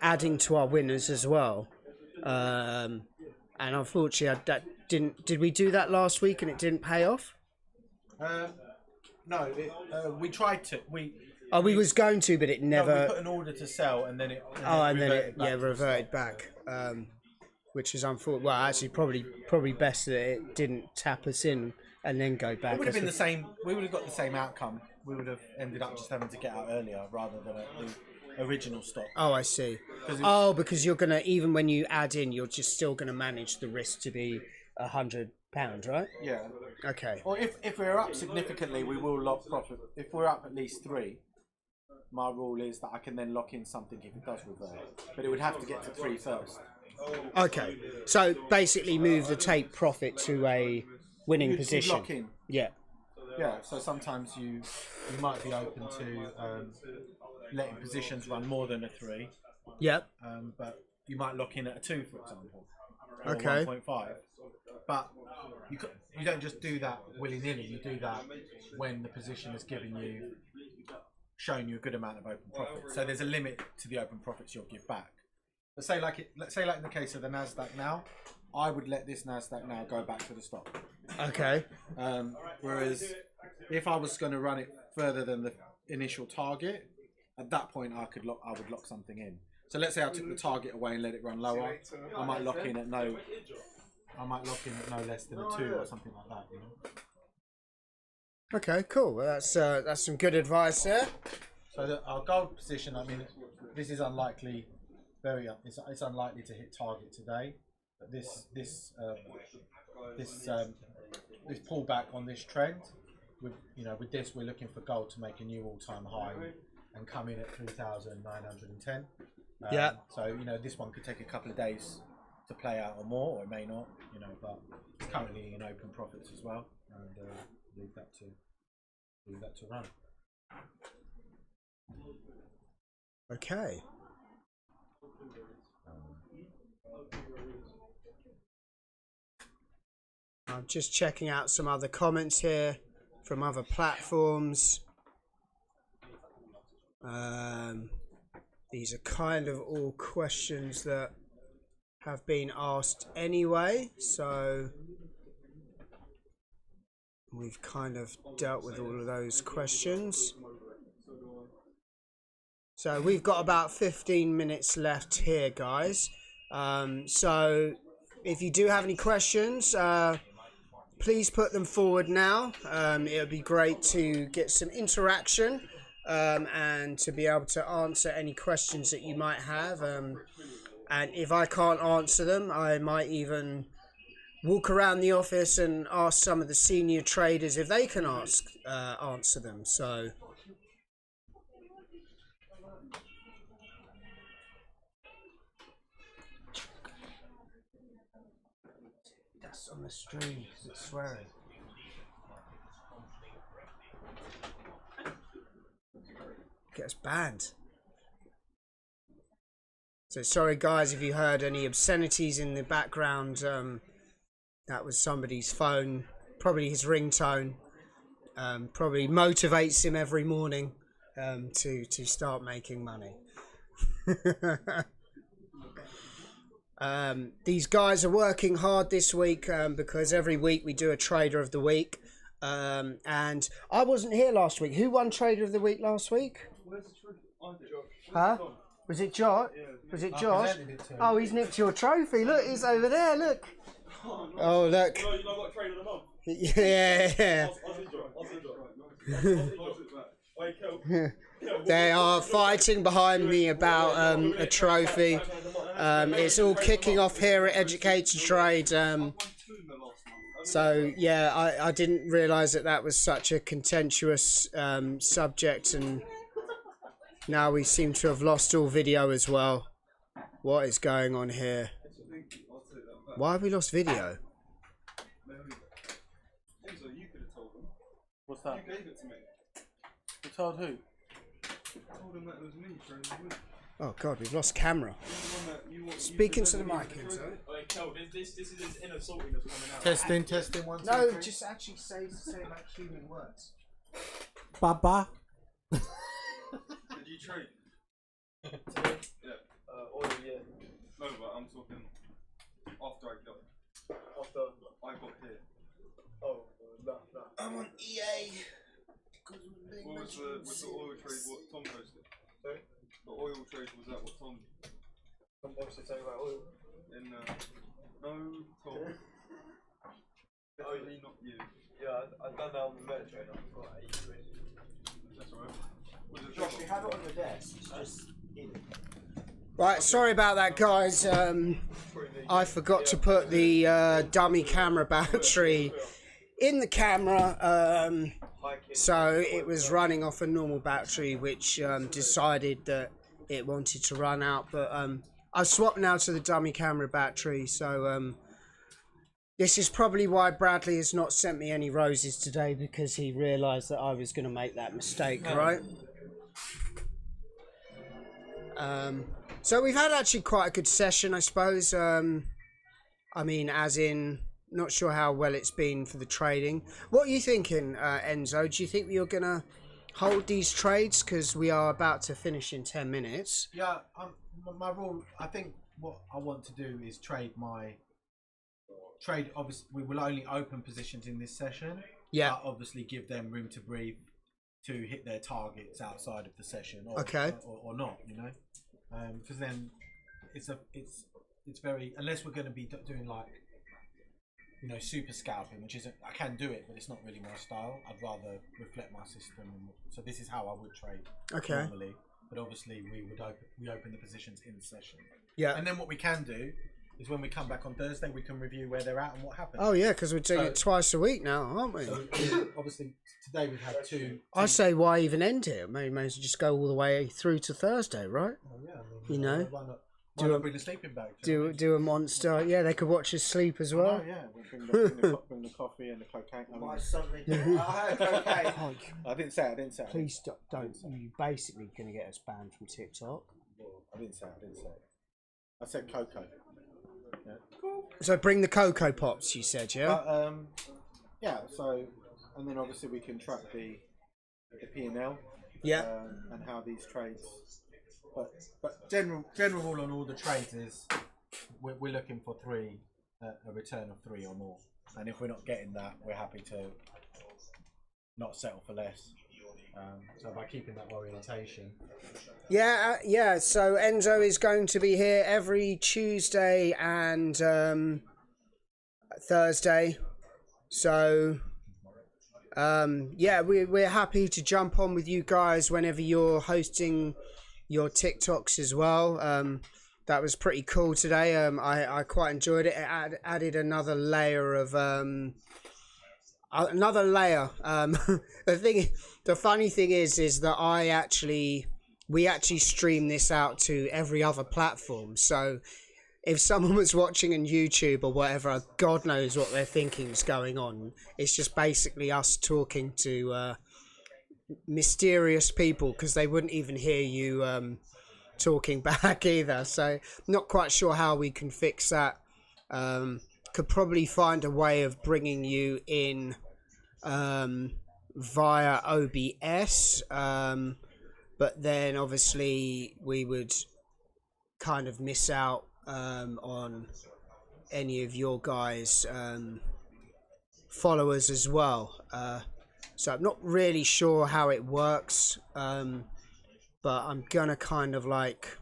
adding to our winners as well. And unfortunately, did we do that last week and it didn't pay off? No, we tried to. We was going to, but it never. No, we put an order to sell, and then it. Reverted back. which is unfortunate. Well, actually, probably best that it didn't tap us in and then go back. It would have been the same. We would have got the same outcome. We would have ended up just having to get out earlier rather than at the original stop. Oh, I see. Oh, because you're gonna, even when you add in, you're just still gonna manage the risk to be £100, right? Yeah. Okay. Or if we're up significantly, we will lock profit. If we're up at least 3, my rule is that I can then lock in something if it does revert. But it would have to get to 3 first. Okay. So basically, move the take profit to a winning position. Lock in. Yeah. Yeah. So sometimes you might be open to letting positions run more than a 3. Yep. But you might lock in at a 2, for example. Or Okay. 1.5. But you don't just do that willy-nilly. You do that when the position has shown you a good amount of open profit. So there's a limit to the open profits you'll give back. Let's say like in the case of the NASDAQ now, I would let this NASDAQ now go back to the stop. Okay. Whereas if I was going to run it further than the initial target, at that point I would lock something in. So let's say I took the target away and let it run lower. I might lock in at no less than a 2 or something like that. You know? Okay, cool. Well, that's some good advice there. So our gold position, I mean, this is unlikely. It's unlikely to hit target today. But this pullback on this trend, with this, we're looking for gold to make a new all-time high and come in at 3,910. Yeah. So this one could take a couple of days to play out or more, or it may not. But it's currently in open profits as well, and leave that to run. Okay. I'm just checking out some other comments here from other platforms. These are kind of all questions that have been asked anyway, so we've kind of dealt with all of those questions. So we've got about 15 minutes left here, guys. So if you do have any questions, please put them forward now. It would be great to get some interaction and to be able to answer any questions that you might have. And if I can't answer them, I might even walk around the office and ask some of the senior traders if they can answer them. So that's on the stream. It's swearing. Gets banned. So sorry guys if you heard any obscenities in the background. That was somebody's phone, probably his ringtone. Probably motivates him every morning to start making money. These guys are working hard this week because every week we do a Trader of the Week. And I wasn't here last week. Who won Trader of the Week last week? Huh? Was it Josh? Was it Josh? Oh, he's nicked your trophy. Look, he's over there. Look. Oh, look. Yeah. They are fighting behind me about a trophy. It's all kicking off here at Educated Trade. So yeah, I didn't realise that was such a contentious subject, and now we seem to have lost all video as well. What is going on here? Why have we lost video? Enzo, you could have told them. What's that? You gave it to me. You told who? I told them that it was me trying to win. Oh God, we've lost camera. Speaking to the mic, Enzo. This is his inner saltiness coming out. Testing, 1, 2, No, 3. just actually say like human words. Baba. Did you trade? Yeah. Oil, yeah. No, but I'm talking after I got. After I got here. oh no. I'm on EA. What was the oil trade? What Tom posted? Sorry? The oil trade was that what Tom Some wants to talk about oil. in Probably not you. Yeah, I done that on the MetaTrader. I've got 8 quid. That's alright. Josh, you have it on your desk. It's just in. Right, sorry about that, guys. I forgot to put the dummy camera battery in the camera, so it was running off a normal battery, which decided that it wanted to run out. But I swapped now to the dummy camera battery, so this is probably why Bradley has not sent me any roses today, because he realised that I was going to make that mistake, right? So we've had actually quite a good session, I suppose. I mean, as in, not sure how well it's been for the trading. What are you thinking, Enzo? Do you think you're going to hold these trades? Because we are about to finish in 10 minutes. Yeah, my rule, I think what I want to do is trade my trade. Obviously, we will only open positions in this session. Yeah. But obviously, give them room to breathe to hit their targets outside of the session, or, okay, or not, you know, because then it's very, unless we're going to be doing like, you know, super scalping, which isn't, I can do it, but it's not really my style. I'd rather reflect my system, so this is how I would trade normally. But obviously, we open the positions in the session. Yeah. And then what we can do is when we come back on Thursday, we can review where they're at and what happened. Oh yeah, because we're doing it twice a week now, aren't we? So obviously today we've had two. I say, why even end it? Maybe may as well just go all the way through to Thursday, right? Oh, yeah, I mean, you know, why not bring the sleeping bag? Do a monster. Yeah, they could watch us sleep as well. Oh yeah, we'll bring the coffee and the cocaine. I didn't say it. Please don't. You're basically going to get us banned from TikTok. I didn't say it. I said cocoa. Yeah. So bring the Cocoa Pops, you said, yeah? But, yeah, so, and then obviously we can track the P&L. Yeah. And how these trades, but general rule on all the trades is we're looking for a return of 3 or more. And if we're not getting that, we're happy to not settle for less. So by keeping that orientation. Yeah. So Enzo is going to be here every Tuesday and Thursday. So yeah, we're happy to jump on with you guys whenever you're hosting your TikToks as well. That was pretty cool today. I quite enjoyed it. It added another layer of the funny thing is that we actually stream this out to every other platform. So if someone was watching on YouTube or whatever, God knows what they're thinking is going on. It's just basically us talking to mysterious people, because they wouldn't even hear you talking back either. So not quite sure how we can fix that. Could probably find a way of bringing you in via OBS, but then obviously we would kind of miss out on any of your guys followers as well. So I'm not really sure how it works, but I'm gonna kind of like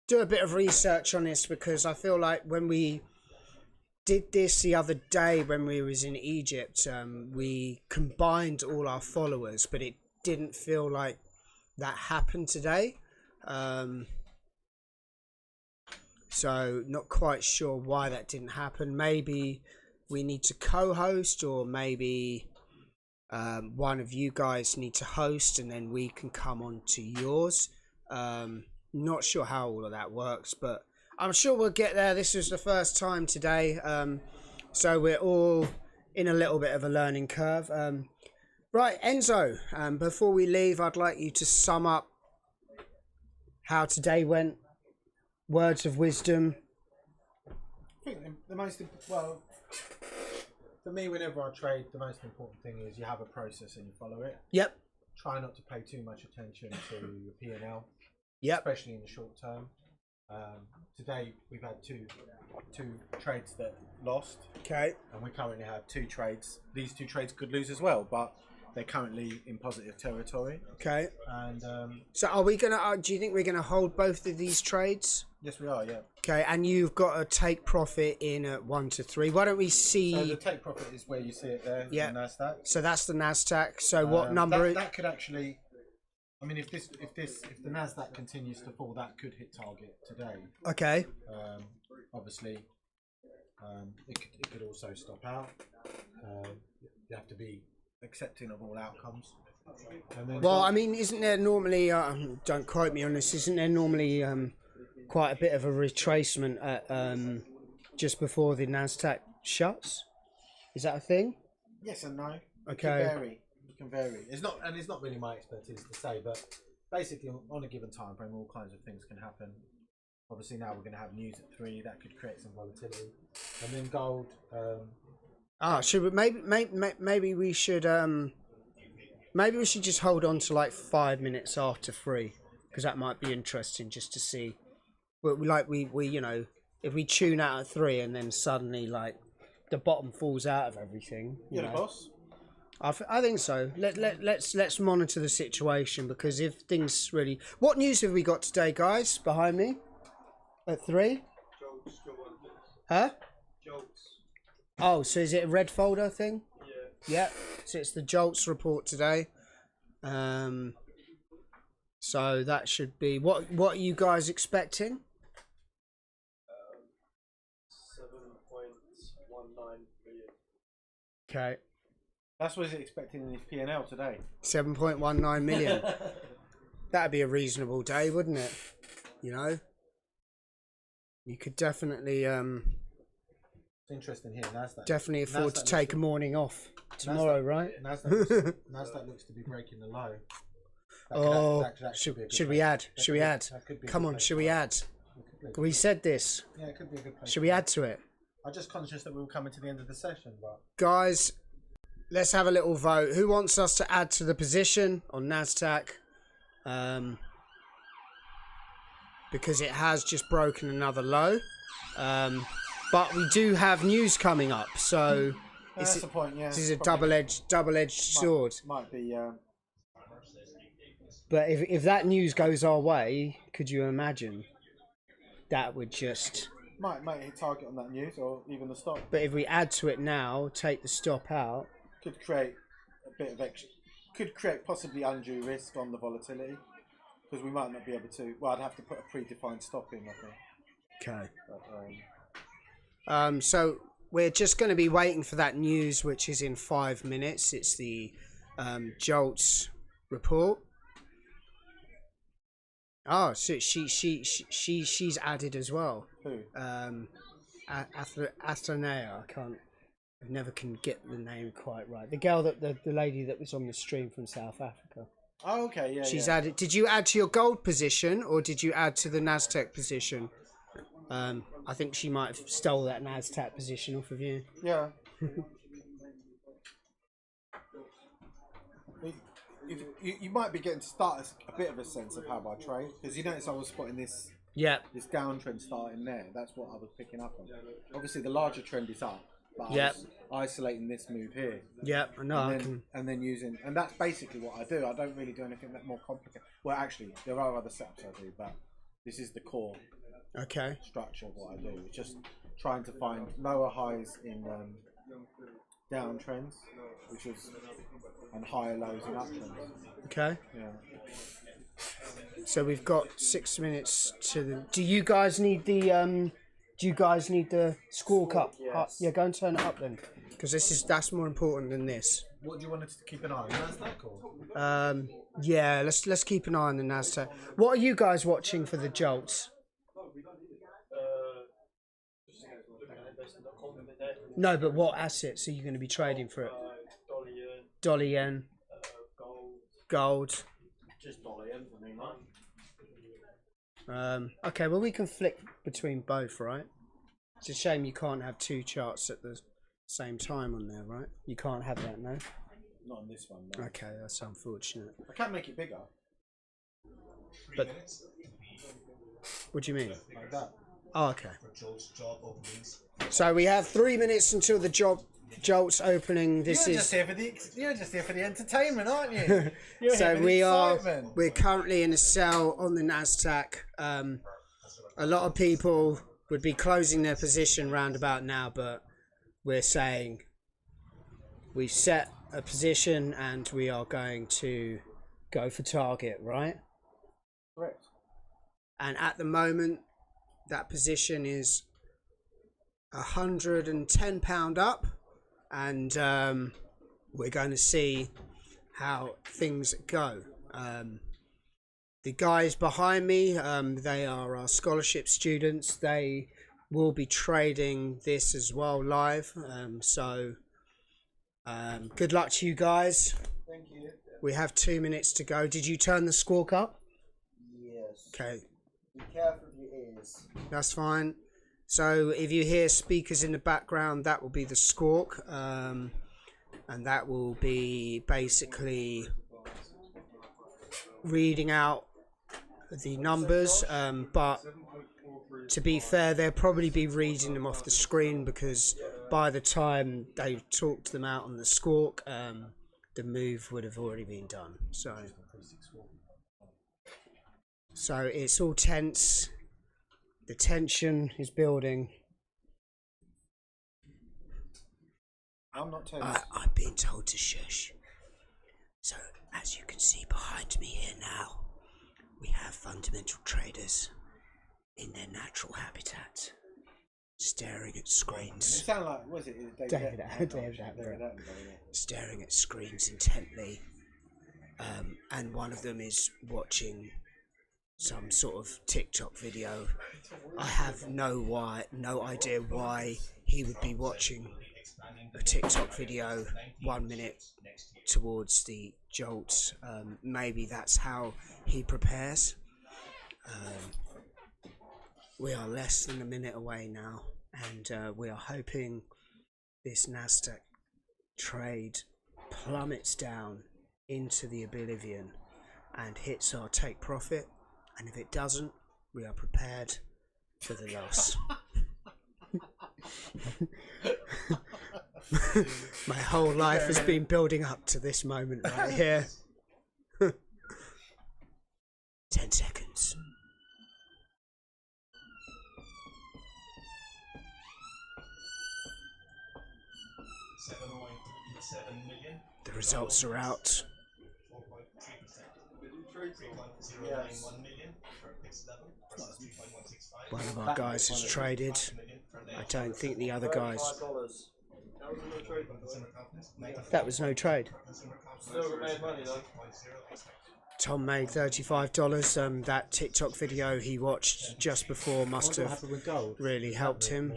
do a bit of research on this, because I feel like when we did this the other day when we was in Egypt, we combined all our followers, but it didn't feel like that happened today. So not quite sure why that didn't happen. Maybe we need to co-host, or maybe one of you guys need to host and then we can come on to yours. Not sure how all of that works, but I'm sure we'll get there. This is the first time today, so we're all in a little bit of a learning curve. Right, Enzo, before we leave, I'd like you to sum up how today went. Words of wisdom. I think the most, well, for me, whenever I trade, the most important thing is you have a process and you follow it. Yep. Try not to pay too much attention to your P&L. Yep. Especially in the short term. Today we've had two trades that lost. Okay. And we currently have 2 trades. These 2 trades could lose as well, but they're currently in positive territory. Okay. And So are we gonna? Do you think we're gonna hold both of these trades? yes, we are. Yeah. Okay, and you've got a take profit in at 1 to 3. Why don't we see? So the take profit is where you see it there. Yeah. The NASDAQ. So that's the NASDAQ. So what number? That could actually. I mean, if the NASDAQ continues to fall, that could hit target today. Okay. Obviously, it could also stop out. You have to be accepting of all outcomes. And then Well, I mean, isn't there normally? Don't quote me on this. Isn't there normally quite a bit of a retracement at just before the NASDAQ shuts? Is that a thing? yes and no. Okay. It can vary. It's not really my expertise to say, but basically on a given time frame, all kinds of things can happen. Obviously, now we're going to have news at 3 that could create some volatility, and then gold. Should we maybe we should just hold on to like 5 minutes after 3, because that might be interesting just to see. We you know, if we tune out at 3 and then suddenly like the bottom falls out of everything. You know. Boss. I think so. Let's monitor the situation, because if things really. What news have we got today, guys? Behind me, at 3. Huh? Oh, so is it a red folder thing? Yeah. So it's the JOLTS report today. So that should be what are you guys expecting? 7.19 million. Okay. That's what he's expecting in his P&L today. 7.19 million. That'd be a reasonable day, wouldn't it? You know? You could definitely It's interesting here, NASDAQ. definitely afford NASDAQ to take a morning off tomorrow, right? NASDAQ looks to be breaking the low. Should we add? Should we add? Come on, should we add? We said this. Yeah, it could be a good place. Should we add to it? I'm just conscious that we were coming to the end of the session, but Guys, let's have a little vote. Who wants us to add to the position on NASDAQ? Because it has just broken another low. But we do have news coming up, so that's the point. Yeah, this is a double-edged sword. Might be. But if that news goes our way, could you imagine? That would just Might hit target on that news, or even the stop. But if we add to it now, take the stop out, Could create a bit of extra. Could create possibly undue risk on the volatility, because we might not be able to. Well, I'd have to put a predefined stop in, I think. okay. But, So we're just going to be waiting for that news, which is in 5 minutes. It's the JOLTS report. Oh, so she's added as well. who? Athenea. I never can get the name quite right. The girl the lady that was on the stream from South Africa. Oh, okay, yeah. She's yeah. added. Did you add to your gold position, or did you add to the NASDAQ position? I think she might have stole that NASDAQ position off of you. Yeah. you might be getting to start a bit of a sense of how I trade, because you notice I was spotting this this downtrend starting there. That's what I was picking up on. Obviously, the larger trend is up, but I was isolating this move here. Yeah, I know. And then using, and that's basically what I do. I don't really do anything that more complicated. Well, actually, there are other setups I do, but this is the core structure of what I do. It's just trying to find lower highs in downtrends, and higher lows in uptrends. Okay. Yeah. So we've got 6 minutes to the. Do you guys need the score cup? Yes. Yeah, go and turn it up then, because that's more important than this. What do you want us to keep an eye on? NASDAQ or? Yeah, let's keep an eye on the NASDAQ. What are you guys watching for the JOLTS? No, but what assets are you going to be trading for it? Dollar yen. Gold. Just dollar yen for me, man. Okay, well we can flick between both, right? It's a shame you can't have 2 charts at the same time on there, right? You can't have that, no? Not on this one. No. Okay, that's unfortunate. I can't make it bigger. But what do you mean? Like that. Oh, okay. So we have 3 minutes until the Jolt's opening. This You're is just here for the entertainment, aren't you? You're so here for the excitement. we're currently in a sell on the NASDAQ. A lot of people would be closing their position round about now, but we're saying we've set a position and we are going to go for target, right? Correct. And at the moment, that position is £110 up, and we're going to see how things go. The guys behind me, they are our scholarship students. They will be trading this as well live. So good luck to you guys. Thank you. We have 2 minutes to go. Did you turn the squawk up? Yes. Okay, Be careful of your ears. that's fine. So if you hear speakers in the background, that will be the squawk, and that will be basically reading out the numbers, but to be fair, they'll probably be reading them off the screen, because by the time they talked them out on the squawk, the move would have already been done. So it's all tense. The tension is building. I'm not telling I've been told to shush. So as you can see behind me here now, we have fundamental traders in their natural habitat, staring at It screens. sounded like, was it? David Attenborough. Staring at screens intently, and one of them is watching some sort of TikTok video. I have no idea why he would be watching a TikTok video 1 minute towards the jolts. Maybe that's how he prepares. We are less than a minute away now, and we are hoping this NASDAQ trade plummets down into the oblivion and hits our take profit, and if it doesn't, we are prepared for the loss. My whole life has been building up to this moment right here. 10 seconds. The results are out. One of our guys has traded. I don't think the other guys. That was no trade. Still made money though. Tom made $35. That TikTok video he watched just before must have with gold. really helped him.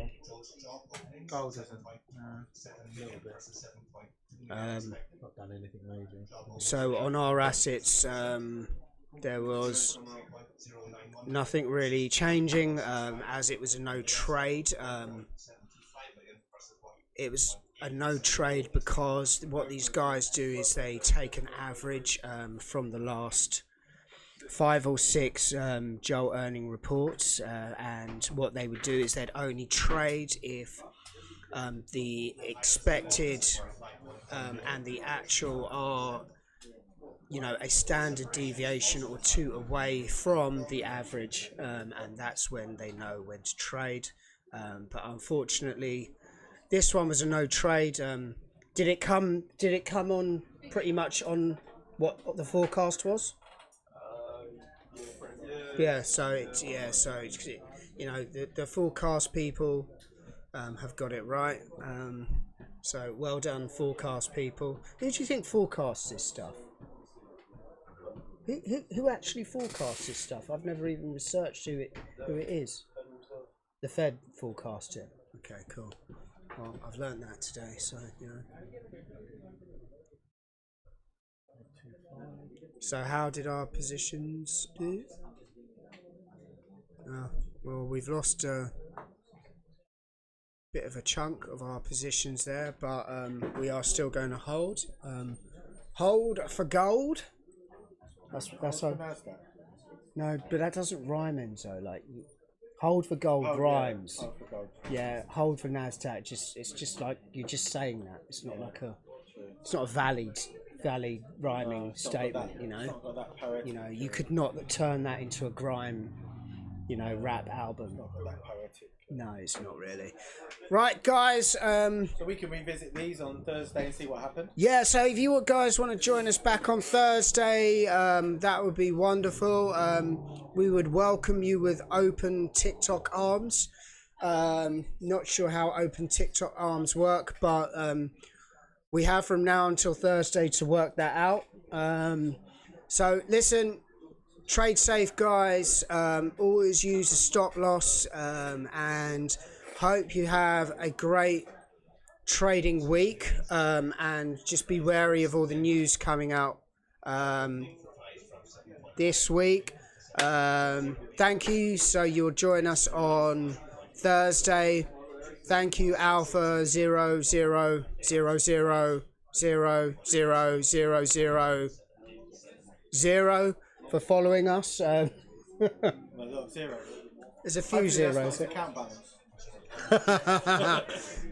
Gold isn't. A little bit. Not done anything major. So on our assets, there was nothing really changing, as it was a no trade. It was a no trade because what these guys do is they take an average from the last 5 or 6 Joel earning reports, and what they would do is they'd only trade if the expected and the actual are, you know, a standard deviation or 2 away from the average, and that's when they know when to trade. But unfortunately, this one was a no trade. Did it come on pretty much on what the forecast was? Yeah. So it's you know, the forecast people have got it right. So well done, forecast people. Who do you think forecasts this stuff? Who actually forecasts this stuff? I've never even researched who it is. The Fed forecast it. Okay, cool. Well, I've learned that today, so you know. So how did our positions do? Well, we've lost a bit of a chunk of our positions there, but we are still going to hold. Hold for gold. That's how. No, but that doesn't rhyme, Enzo. Like, Hold for gold Oh, rhymes. Yeah, hold for gold. Yeah, hold for NASDAQ. It's just like you're just saying that. It's not like it's not a valid rhyming It's not got statement. that- You it's know, not got that poetic, you could not turn that into a grime, rap album. not got that poetic. No, it's not really. Right, guys. So we can revisit these on Thursday and see what happened. Yeah, so if you guys want to join us back on Thursday, that would be wonderful. We would welcome you with open TikTok arms. Not sure how open TikTok arms work, but we have from now until Thursday to work that out. So listen, trade safe, guys. Always use a stop loss, and hope you have a great trading week, and just be wary of all the news coming out this week. Thank you. So you'll join us on Thursday. Thank you, Alpha 000000000 for following us. No, look, zero. There's a few Hopefully that's zeros. not account balance.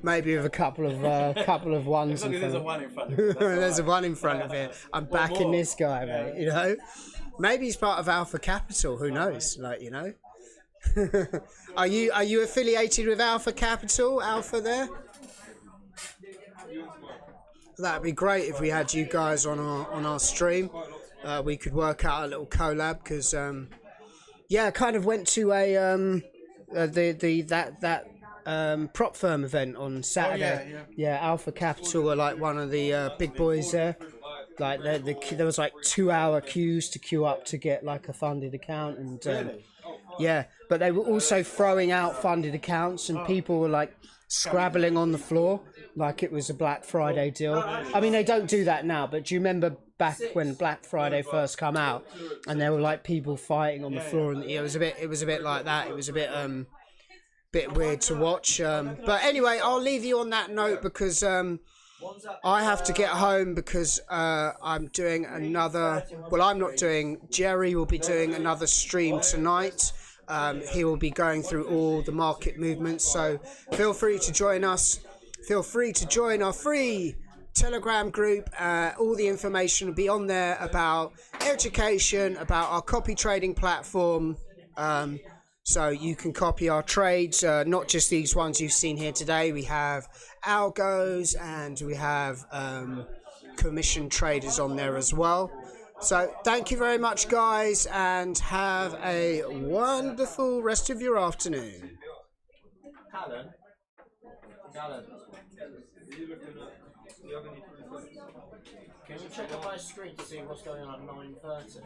Maybe with a couple of ones. As long as there's a one in front of it. There's a one in front of it. I'm backing this guy, mate. You know, maybe he's part of Alpha Capital. Who knows? Like, you know, are you affiliated with Alpha Capital? Alpha there. That'd be great if we had you guys on our stream. We could work out a little collab because I kind of went to a prop firm event on Saturday. Yeah, Alpha Capital were like one of the big boys there. Like there was like 2-hour queues to queue up to get like a funded account, and yeah, but they were also throwing out funded accounts, and people were like scrabbling on the floor like it was a Black Friday deal. I mean, they don't do that now, but do you remember back when Black Friday first come out, and there were like people fighting on the floor, and it was a bit like that. It was a bit weird to watch. But anyway, I'll leave you on that note because I have to get home because I'm doing another. Well, I'm not doing. Jerry will be doing another stream tonight. He will be going through all the market movements. So feel free to join us. Feel free to join our free Telegram group. All the information will be on there about education, about our copy trading platform. So you can copy our trades, not just these ones you've seen here today. We have algos and we have commission traders on there as well. So thank you very much, guys, and have a wonderful rest of your afternoon. Alan? Can you check on my screen to see what's going on at 9:30?